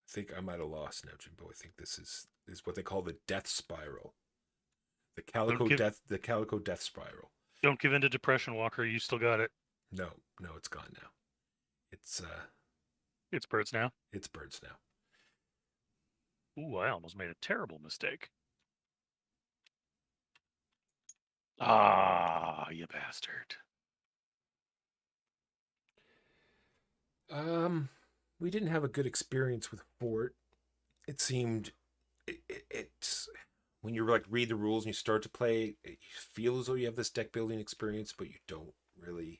think I'm at a loss now, Jimbo. I think this is what they call the death spiral. The Calico death spiral. Don't give in to depression, Walker. You still got it. No, it's gone now. It's It's birds now. it's birds now. Ooh, I almost made a terrible mistake. Ah, you bastard. We didn't have a good experience with Fort. It seemed it's when you like read the rules and you start to play, you feel as though you have this deck building experience, but you don't really.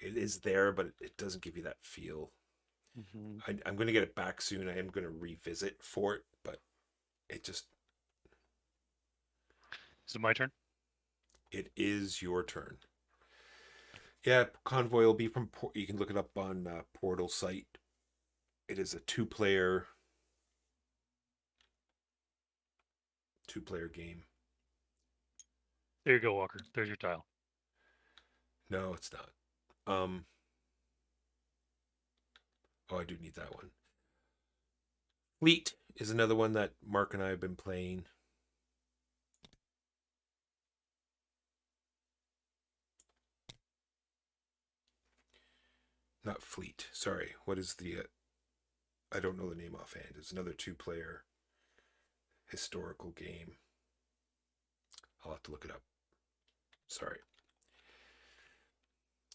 It is there, but it doesn't give you that feel. Mm-hmm. I'm going to get it back soon. I am going to revisit Fort, but it just. Is it my turn? It is your turn. Yeah, Convoy will be from. You can look it up on Portal site. It is a two-player game. There you go, Walker. There's your tile. No, it's not. Oh, I do need that one. Fleet is another one that Mark and I have been playing. Not Fleet. Sorry. What is the... I don't know the name offhand. It's another two-player historical game. I'll have to look it up. Sorry.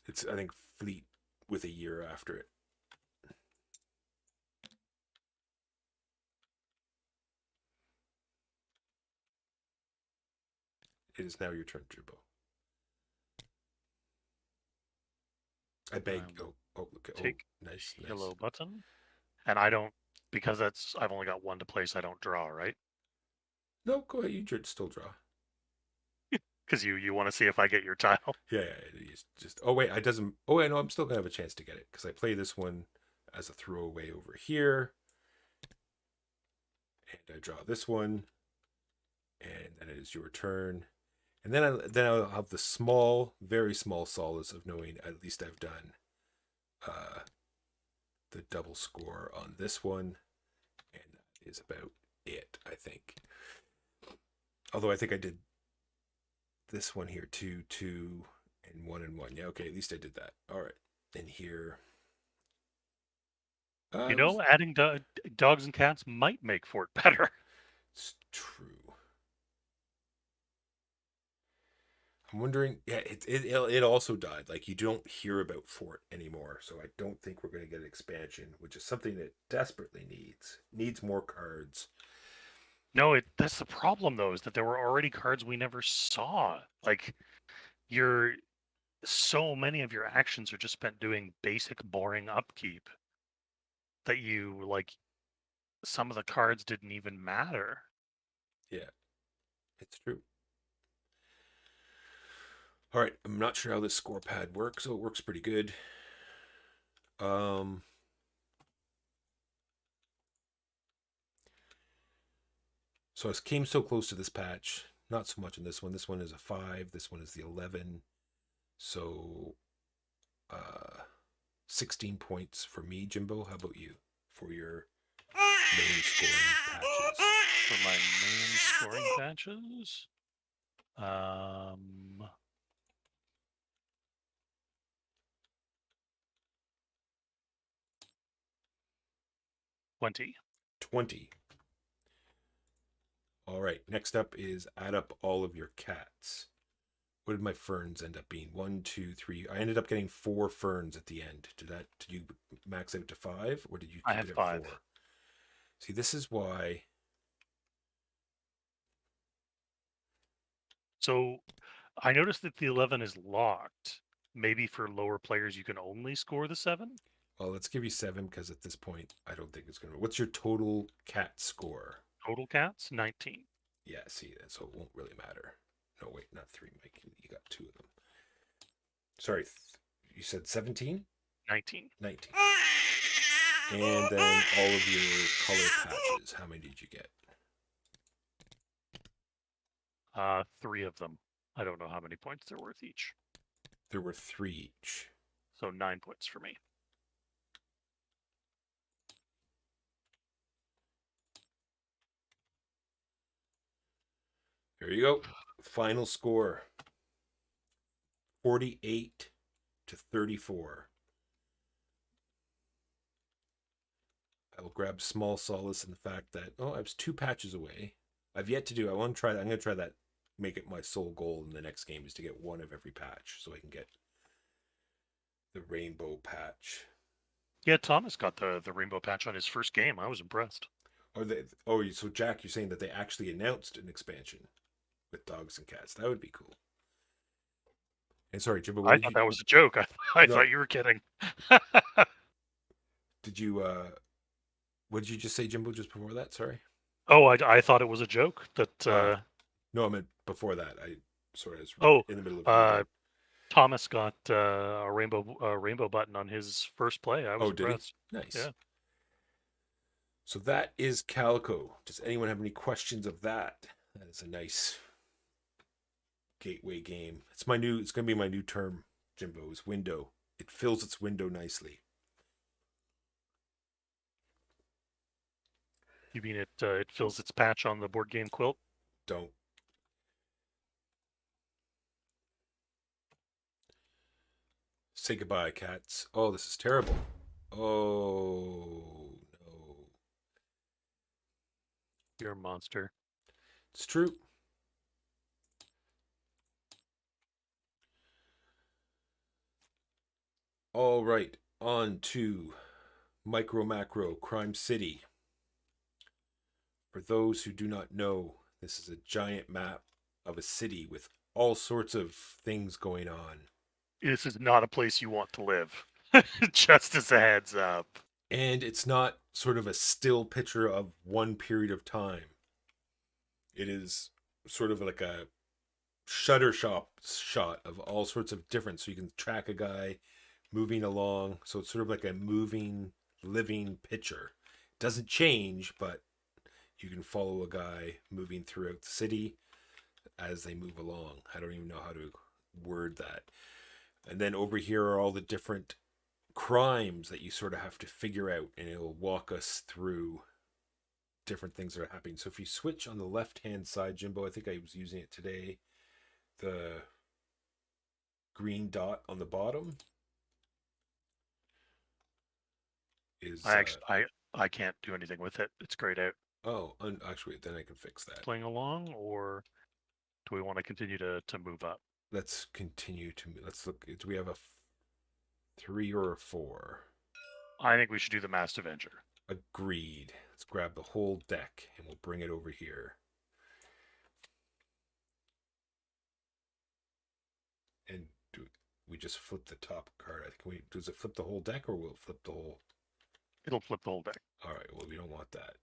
It's, I think, Fleet with a year after it. It is now your turn, Jimbo. I beg. Look. Take nice. yellow button. And I don't, because I've only got one to place, I don't draw, right? No, go ahead. You still draw. because you want to see if I get your tile. Yeah, it's just. Oh wait, I doesn't. Oh wait, no, I'm still gonna have a chance to get it because I play this one as a throwaway over here, and I draw this one, and then it is your turn, and then I'll have the small, very small solace of knowing at least I've done the double score on this one, and that is about it, I think. Although I think I did this one here, 2, 2, and 1 and 1. Yeah, okay, at least I did that. All right, and here. Adding dogs and cats might make Fort better. It's true. I'm wondering. Yeah, it also died. Like you don't hear about Fort anymore, so I don't think we're going to get an expansion, which is something that desperately needs more cards. No, that's the problem though, is that there were already cards we never saw. Like so many of your actions are just spent doing basic boring upkeep that some of the cards didn't even matter. Yeah, it's true. All right, I'm not sure how this score pad works, so it works pretty good. So I came so close to this patch. Not so much in this one. This one is a 5. This one is the 11. So 16 points for me, Jimbo. How about you for your main scoring patches? For my main scoring patches, 20. 20. All right. Next up is add up all of your cats. What did my ferns end up being? 1, 2, 3. I ended up getting 4 ferns at the end. Did you max out to 5, or did you keep I have it at 5. 4? See, this is why. So I noticed that the 11 is locked. Maybe for lower players, you can only score the 7. Well, let's give you 7 because at this point, I don't think it's going to. What's your total cat score? Total cats, 19. Yeah, see, so it won't really matter. No, wait, not 3, Mike. You got 2 of them. Sorry, you said 17? 19. 19. And then all of your color patches. How many did you get? 3 of them. I don't know how many points they're worth each. There were 3 each. So 9 points for me. There you go. Final score 48 to 34. I will grab small solace in the fact that, I was 2 patches away. I've yet to do, I'm going to try that, make it my sole goal in the next game is to get 1 of every patch so I can get the rainbow patch. Yeah, Thomas got the rainbow patch on his first game. I was impressed. So Jack, you're saying that they actually announced an expansion with dogs and cats? That would be cool. And sorry, Jimbo, I thought that was a joke. I thought you were kidding. Did you? What did you just say, Jimbo? Just before that, sorry. Oh, I thought it was a joke. That no, I meant before that. I was in the middle of. Thomas got a rainbow button on his first play. I was impressed. Did he? Nice. Yeah. So that is Calico. Does anyone have any questions of that? That is a nice gateway game. It's going to be my new term, Jimbo, is window. It fills its window nicely. You mean it fills its patch on the board game quilt? Don't. Say goodbye, cats. Oh, this is terrible. Oh, no. You're a monster. It's true. All right, on to Micro Macro Crime City. For those who do not know, this is a giant map of a city with all sorts of things going on. This is not a place you want to live. Just as a heads up. And it's not sort of a still picture of one period of time. It is sort of like a shutter shot of all sorts of different, so you can track a guy moving along. So it's sort of like a moving, living picture. It doesn't change, but you can follow a guy moving throughout the city as they move along. I don't even know how to word that. And then over here are all the different crimes that you sort of have to figure out, and it'll walk us through different things that are happening. So if you switch on the left hand side, Jimbo, I think I was using it today, the green dot on the bottom is I can't do anything with it. It's grayed out. actually, then I can fix that. Playing along, or do we want to continue to move up? Let's continue to let's look. Do we have a 3 or a 4? I think we should do the Masked Avenger. Agreed. Let's grab the whole deck and we'll bring it over here. And we just flip the top card? I think does it flip the whole deck, or will it flip the whole? It'll flip the whole deck. All right. Well, we don't want that.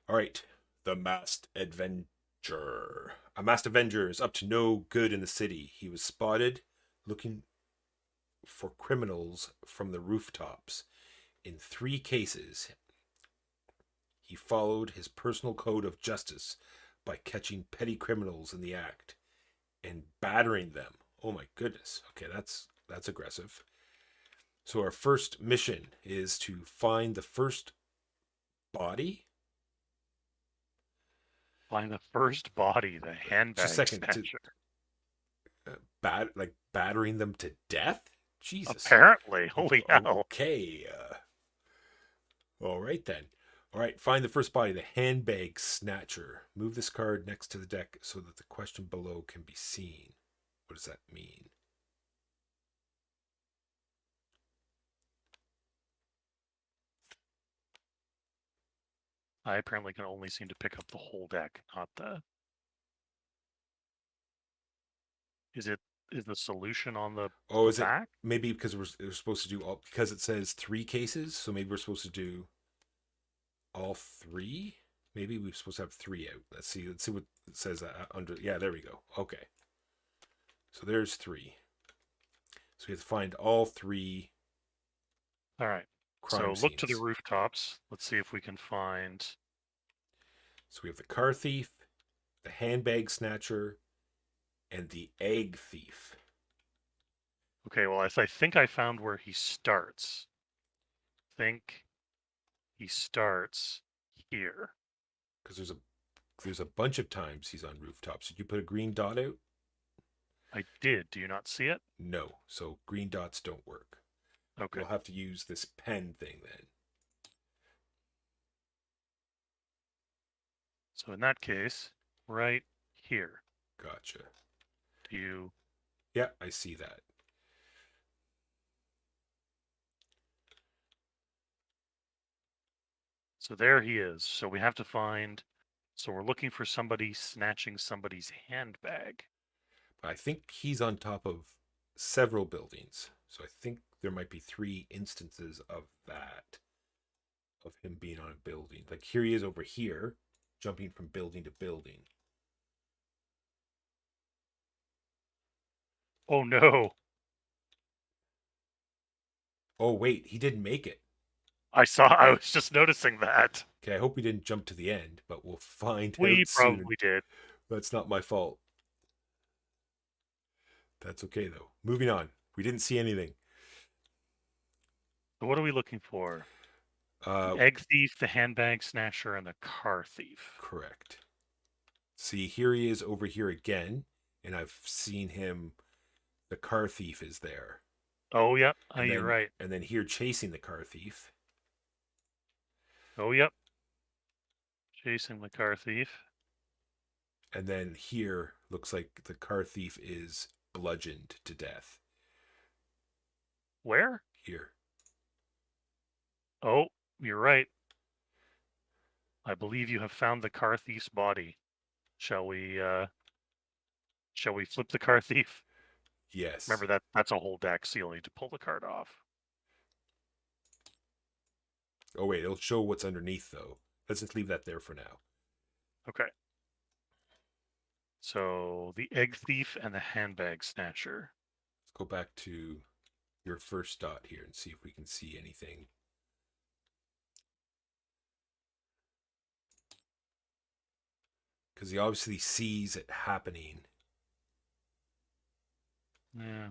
All right. The Masked Avenger. A Masked Avenger is up to no good in the city. He was spotted looking for criminals from the rooftops. In 3 cases, he followed his personal code of justice by catching petty criminals in the act and battering them. Oh my goodness. Okay, that's aggressive. So our first mission is to find the first body. Find the first body, the handbag Just a second. snatcher. Battering them to death? Jesus. Apparently. Holy hell. Okay. All right then. All right, find the first body, the handbag snatcher. Move this card next to the deck so that the question below can be seen. What does that mean? I apparently can only seem to pick up the whole deck, not the... Is the solution on the back? It maybe because we're supposed to do all, because it says 3 cases, so maybe we're supposed to do all 3? Maybe we're supposed to have 3 out. Let's see what it says under. Yeah, there we go. Okay. So there's 3. So we have to find all 3. All right. So look to the rooftops. Let's see if we can find. So we have the car thief, the handbag snatcher, and the egg thief. Okay, well, I think I found where he starts. I think he starts here. Because there's a bunch of times he's on rooftops. Did you put a green dot out? I did. Do you not see it? No. So green dots don't work. Okay. We'll have to use this pen thing then. So in that case, right here. Gotcha. Do you... Yeah, I see that. So there he is. So we have to find... So we're looking for somebody snatching somebody's handbag. I think he's on top of several buildings. So I think there might be 3 instances of that. Of him being on a building. Like here he is over here, jumping from building to building. Oh no. Oh wait, he didn't make it. I was just noticing that. Okay, I hope we didn't jump to the end, but we'll find out We soon. probably did. That's not my fault. That's okay though. Moving on. We didn't see anything. So what are we looking for? The egg thief, the handbag snatcher, and the car thief. Correct. See, here he is over here again, and I've seen him. The car thief is there. Oh, yep. You're right. And then here chasing the car thief. Oh, yep. Chasing the car thief. And then here looks like the car thief is bludgeoned to death. Where? Here. Oh, you're right. I believe you have found the car thief's body. Shall we flip the car thief? Yes. Remember that's a whole deck, so you'll need to pull the card off. Oh wait, it'll show what's underneath though. Let's just leave that there for now. Okay. So the egg thief and the handbag snatcher. Let's go back to your first dot here and see if we can see anything. Because he obviously sees it happening Yeah.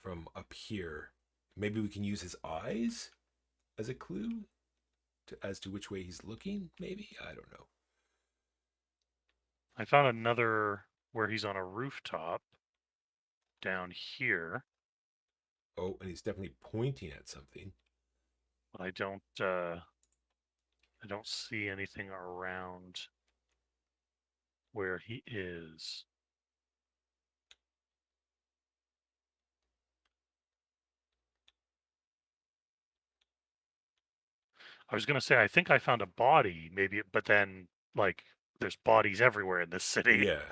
from up here. Maybe we can use his eyes as a clue as to which way he's looking, maybe? I don't know. I found another where he's on a rooftop down here, Oh, and he's definitely pointing at something. but I don't see anything around where he is. I was gonna say I think I found a body, maybe, but then like there's bodies everywhere in this city. Yeah.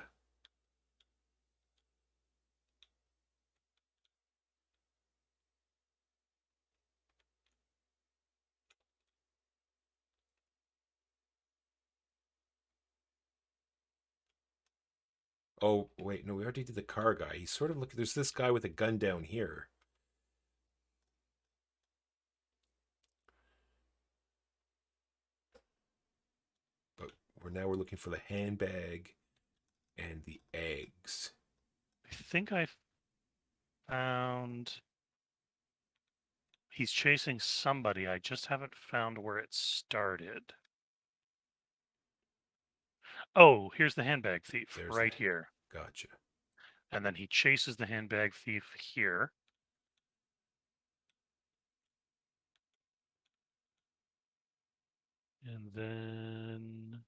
Oh, wait, no, we already did the car guy. He's sort of looking. There's this guy with a gun down here. But we're looking for the handbag and the eggs. I think I found he's chasing somebody. I just haven't found where it started. Oh, here's the handbag thief There's right here. Gotcha. And then he chases the handbag thief here. And then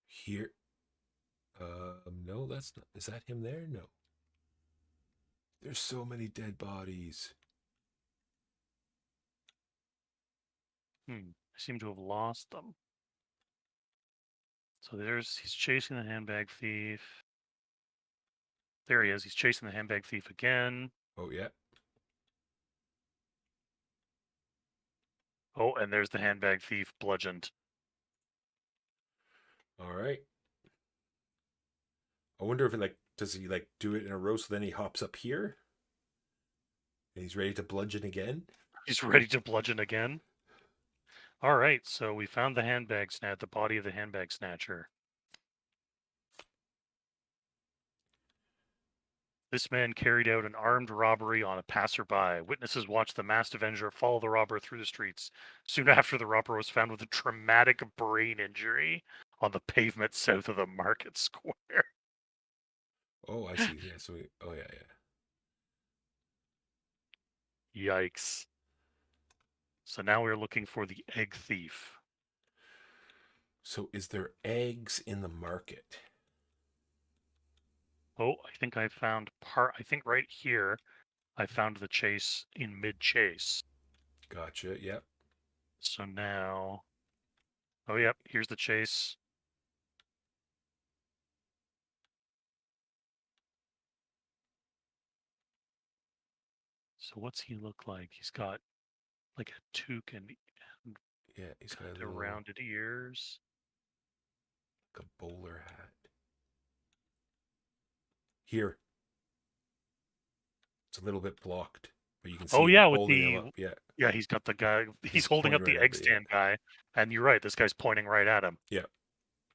Here. No, that's not. Is that him there? No. There's so many dead bodies. I seem to have lost them. So he's chasing the handbag thief. There he is. He's chasing the handbag thief again. Oh, yeah. Oh, and there's the handbag thief bludgeoned. All right. I wonder if does he do it in a row so then he hops up here? And he's ready to bludgeon again? He's ready to bludgeon again. All right, so we found the the body of the handbag snatcher. This man carried out an armed robbery on a passerby. Witnesses watched the masked avenger follow the robber through the streets. Soon after, the robber was found with a traumatic brain injury on the pavement south of the market square. Oh, I see. Yeah, so oh yeah, yeah. Yikes. So now we're looking for the egg thief. So is there eggs in the market? Oh, I think I found I think right here, I found the chase in mid-chase. Gotcha, yep. So now, oh yep, here's the chase. So what's he look like? He's got like a toque and Yeah, he's got the rounded ears. like a bowler hat. Here. It's a little bit blocked, but you can see Oh yeah, with holding the him up. Yeah. yeah, he's got the guy. He's holding up pointing the right egg at it, stand guy, and you're right. This guy's pointing right at him. Yeah.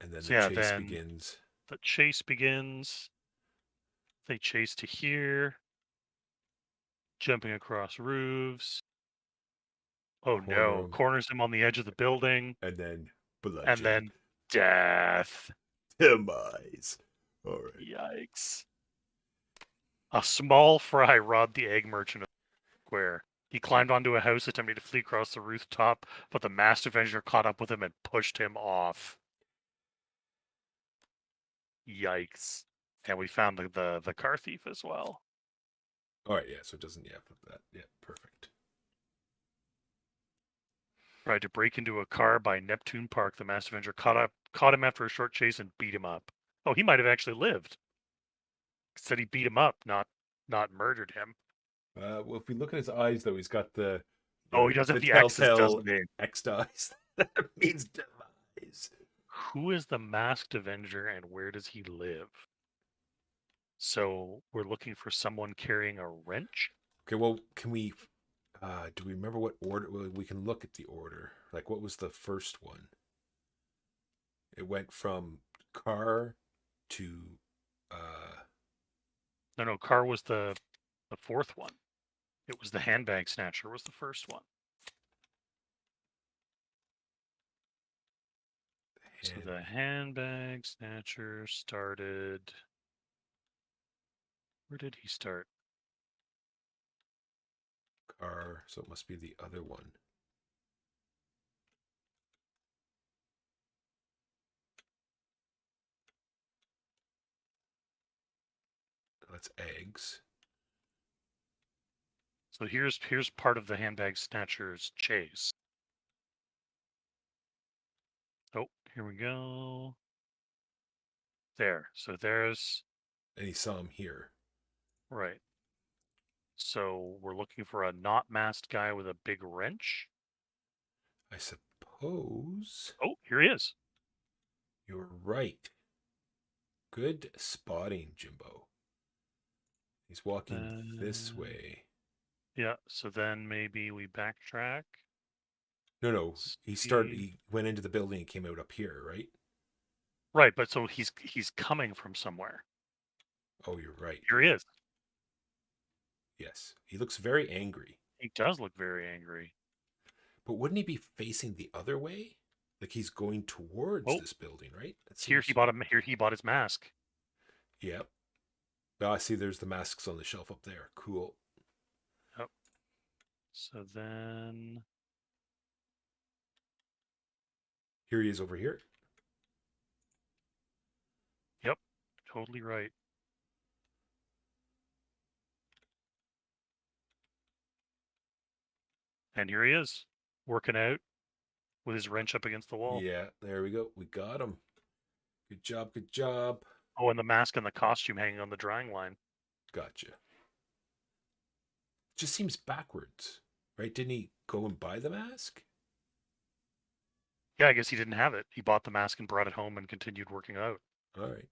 And then So the yeah, chase then begins. the chase begins. They chase to here, jumping across roofs. Oh Corner no! him, Corners him on the edge of the building, and then bludgeon. and then death. Demise. All right. Yikes! A small fry robbed the egg merchant of the square. He climbed onto a house, attempting to flee across the rooftop, but the masked avenger caught up with him and pushed him off. Yikes! And we found the car thief as well. All right, yeah, so it doesn't, yeah, flip that. Yeah, perfect. Tried to break into a car by Neptune Park. The masked avenger caught him after a short chase and beat him up. Oh, he might have actually lived. Said he beat him up, not murdered him. Well, if we look at his eyes, though, he's got the Oh, he does have the the X's, telltale doesn't he? X dice. That means demise. Who is the masked Avenger and where does he live? So we're looking for someone carrying a wrench. Okay, well, can we? Do we remember what order? Well, we can look at the order. Like, what was the first one? It went from car to. No, Car was the fourth one. It was the handbag snatcher was the first one. So the handbag snatcher started. Where did he start? Car, so it must be the other one. That's eggs. So here's part of the handbag snatcher's chase. Oh, here we go. There. So there's And he saw him here. right. So we're looking for a not masked guy with a big wrench. I suppose Oh, here he is. you're right. Good spotting, Jimbo. He's walking this way. Yeah. So then maybe we backtrack. No. See. He went into the building and came out up here, right? Right, but so he's coming from somewhere. Oh, you're right. Here he is. Yes. He looks very angry. He does look very angry. But wouldn't he be facing the other way? Like he's going towards Oh, this building, right? That here seems... he bought his mask. Yep. Oh, I see there's the masks on the shelf up there. Cool. Yep. So then Here he is over here. yep, totally right. And here he is, working out with his wrench up against the wall. Yeah, there we go. We got him. Good job, good job. Oh, and the mask and the costume hanging on the drying line. Gotcha. Just seems backwards, right? Didn't he go and buy the mask? Yeah, I guess he didn't have it. He bought the mask and brought it home and continued working out. All right.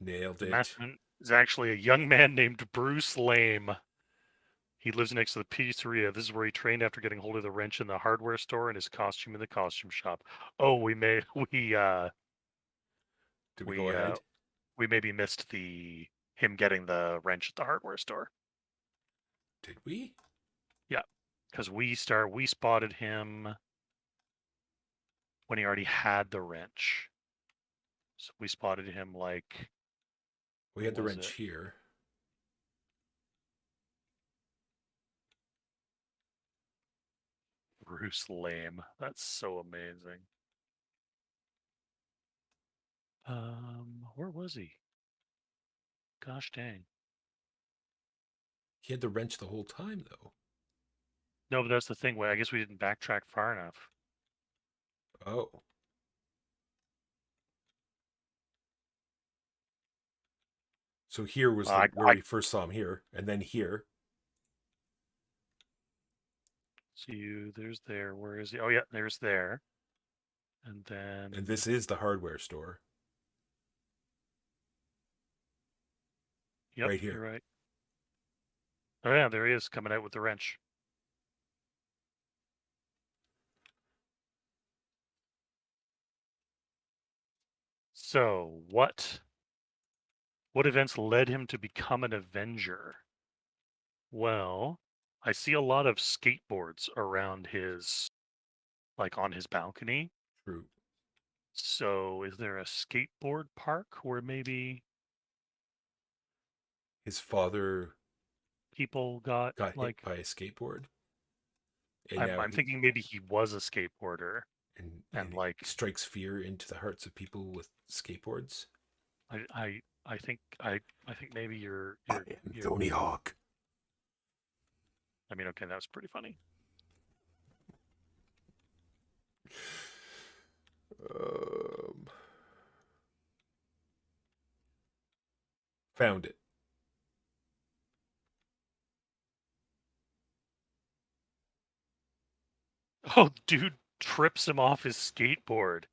Nailed The it. maskman is actually a young man named Bruce Lame. He lives next to the pizzeria. This is where he trained after getting hold of the wrench in the hardware store and his costume in the costume shop. Oh, we Did we go ahead? we maybe missed him getting the wrench at the hardware store. Did we? Yeah, because we spotted him when he already had the wrench. So we spotted him like We had the was wrench it? here. Bruce Lame. That's so amazing. Where was he? Gosh dang. He had the wrench the whole time, though. No, but that's the thing. I guess we didn't backtrack far enough. Oh. So here was where we first saw him here, and then here. See you. There's there. Where is he? Oh yeah, there's there. And then. And this is the hardware store. Yep, right here. You're right. Oh yeah, there he is coming out with the wrench. So what events led him to become an Avenger? Well, I see a lot of skateboards around like on his balcony. True. So is there a skateboard park where maybe His father people got hit like by a skateboard. And I'm thinking maybe he was a skateboarder and like strikes fear into the hearts of people with skateboards. I think maybe you're I am Tony Hawk. I mean, okay, that was pretty funny. Found it. Oh, dude trips him off his skateboard.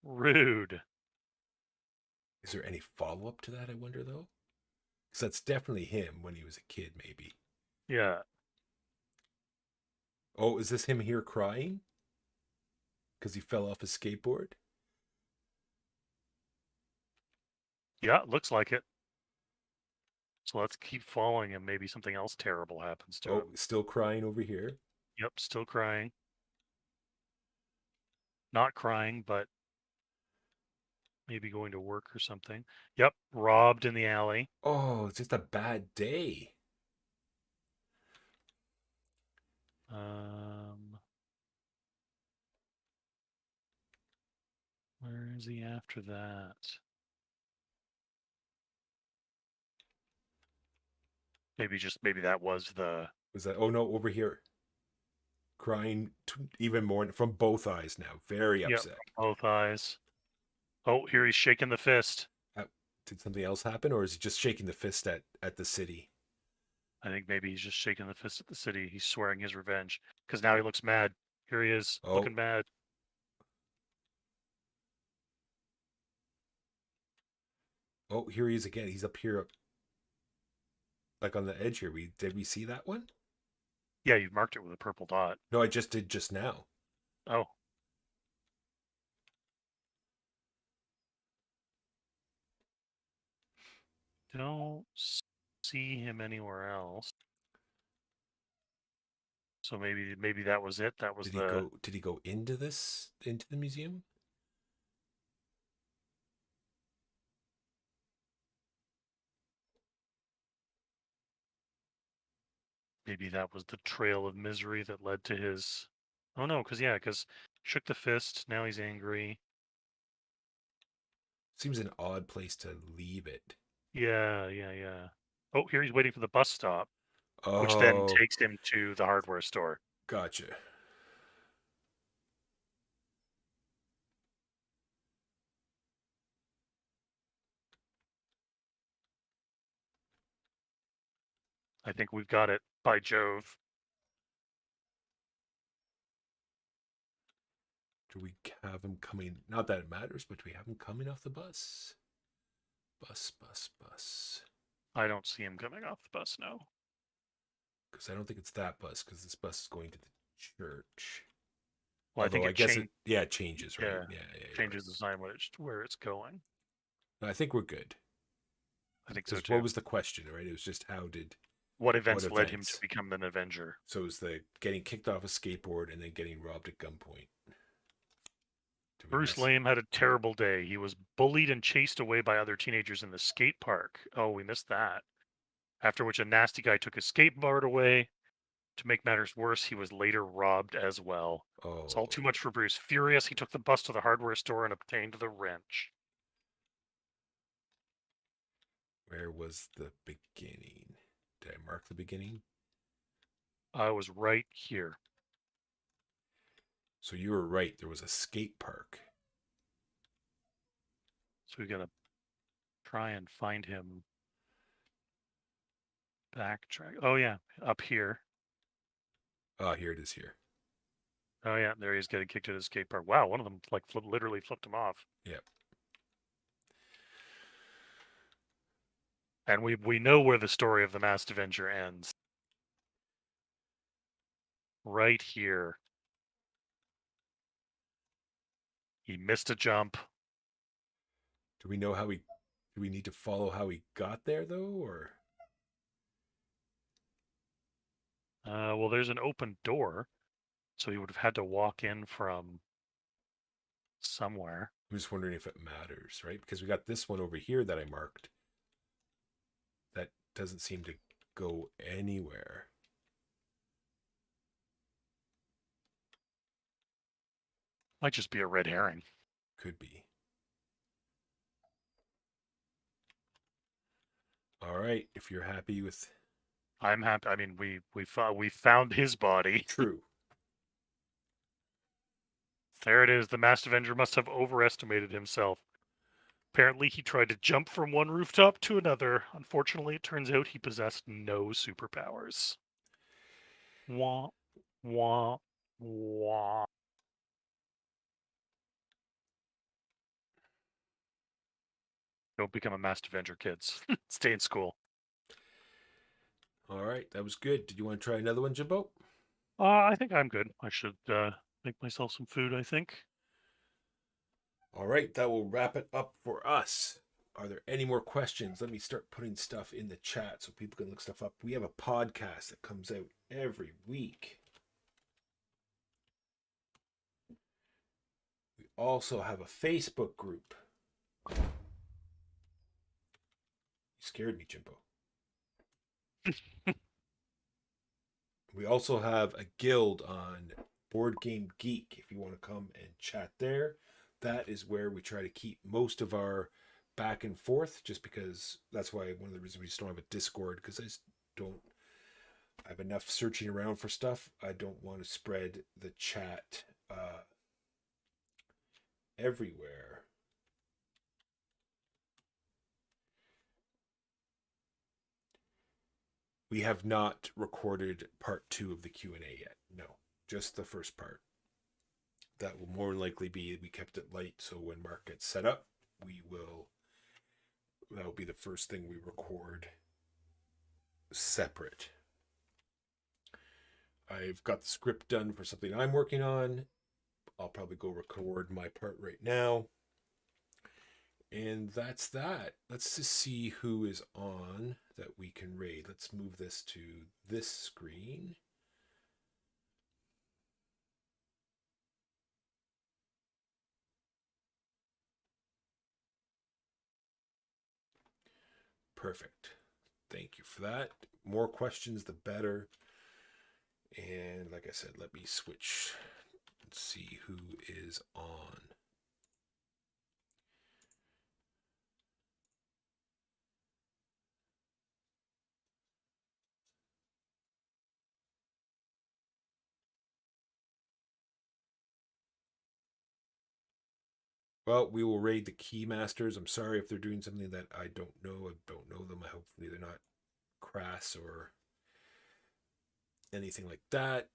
Rude. Is there any follow up to that, I wonder, though? Because that's definitely him when he was a kid, maybe. Yeah. Oh, is this him here crying? Because he fell off his skateboard? Yeah, looks like it. So let's keep following him. Maybe something else terrible happens to Oh, him. still crying over here. Yep, still crying. Not crying, but maybe going to work or something. Yep, robbed in the alley. Oh, it's just a bad day. Where is he after that? Maybe that was the Was that? Oh no, over here. Crying even more from both eyes now. Very yep, upset. both eyes. Oh, here he's shaking the fist. Did something else happen, or is he just shaking the fist at the city? I think maybe he's just shaking the fist at the city. He's swearing his revenge because now he looks mad. Here he is, Oh. looking mad. Oh, here he is again. He's up here, like on the edge here. Did we see that one? Yeah, you've marked it with a purple dot. No, I just did just now. Oh. Don't see him anywhere else. So maybe that was it. That was Did he go? Did he go into the museum? maybe that was the trail of misery that led to his. Oh no, because shook the fist. Now he's angry. Seems an odd place to leave it. Yeah. Oh, here he's waiting for the bus stop, which then Oh, takes him to the hardware store. gotcha. I think we've got it. By Jove. Do we have him coming? Not that it matters, but do we have him coming off the bus? Bus. I don't see him coming off the bus now. Because I don't think it's that bus, because this bus is going to the church. Well, Although I think it changes, right? Yeah, Yeah, changes the sign where it's going. I think we're good. I think so Because too. what was the question, right? It was just what events led him to become an Avenger? So it was the getting kicked off a skateboard and then getting robbed at gunpoint. Bruce Lame had a terrible day. He was bullied and chased away by other teenagers in the skate park. Oh, we missed that. After which a nasty guy took his skateboard away. To make matters worse, he was later robbed as well. Oh. It's all too much for Bruce. Furious, he took the bus to the hardware store and obtained the wrench. Where was the beginning? Did I mark the beginning? I was right here. So you were right. There was a skate park. So we gotta try and find him. Backtrack. Oh yeah, up here. Oh, here it is here. Oh yeah, there he is getting kicked at his skate park. Wow, one of them literally flipped him off. Yep. And we know where the story of the Masked Avenger ends. Right here. He missed a jump. Do we know do we need to follow how he got there though, or? Well, there's an open door, so he would have had to walk in from somewhere. I'm just wondering if it matters, right? Because we got this one over here that I marked. That doesn't seem to go anywhere. Might just be a red herring. Could be. All right, if you're happy with. I'm happy. I mean, we found his body. True. There it is. The Masked Avenger must have overestimated himself. Apparently, he tried to jump from one rooftop to another. Unfortunately, it turns out he possessed no superpowers. Wah, wah, wah. Don't become a Masked Avenger, kids. Stay in school. All right, that was good. Did you want to try another one, Jimbo? I think I'm good. I should make myself some food, I think. All right, that will wrap it up for us. Are there any more questions? Let me start putting stuff in the chat so people can look stuff up. We have a podcast that comes out every week. We also have a Facebook group. You scared me, Jimbo. We also have a guild on Board Game Geek if you want to come and chat there. That is where we try to keep most of our back and forth, just because that's why one of the reasons we just don't have a Discord, because I just don't have enough searching around for stuff. I don't want to spread the chat everywhere. We have not recorded part 2 of the Q&A yet. No, just the first part. That will more likely be, we kept it light, so when Mark gets set up, that will be the first thing we record separate. I've got the script done for something I'm working on. I'll probably go record my part right now. And that's that. Let's just see who is on that we can raid. Let's move this to this screen. Perfect. Thank you for that. More questions, the better. And like I said, let me switch and see who is on. Well, we will raid the Keymasters. I'm sorry if they're doing something that I don't know. I don't know them. Hopefully they're not crass or anything like that.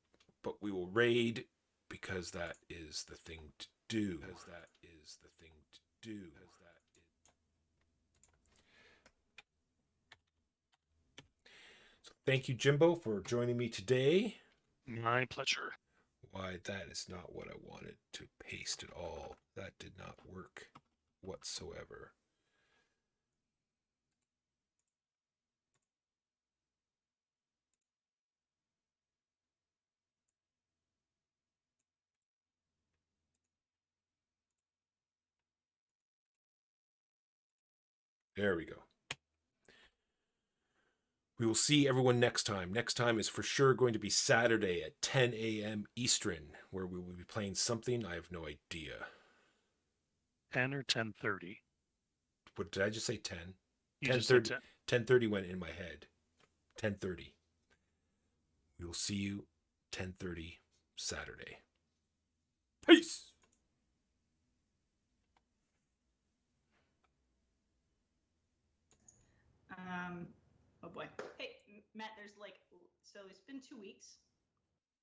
But we will raid because that is the thing to do. So thank you, Jimbo, for joining me today. My pleasure. Why, that is not what I wanted to paste at all. That did not work whatsoever. There we go. We will see everyone next time. Next time is for sure going to be Saturday at 10 a.m. Eastern, where we will be playing something I have no idea. 10 or 10:30? What did I just say? 10? You just said 10. 10:30 went in my head. 10:30. We will see you 10:30 Saturday. Peace. Oh boy. Hey, Matt, so it's been 2 weeks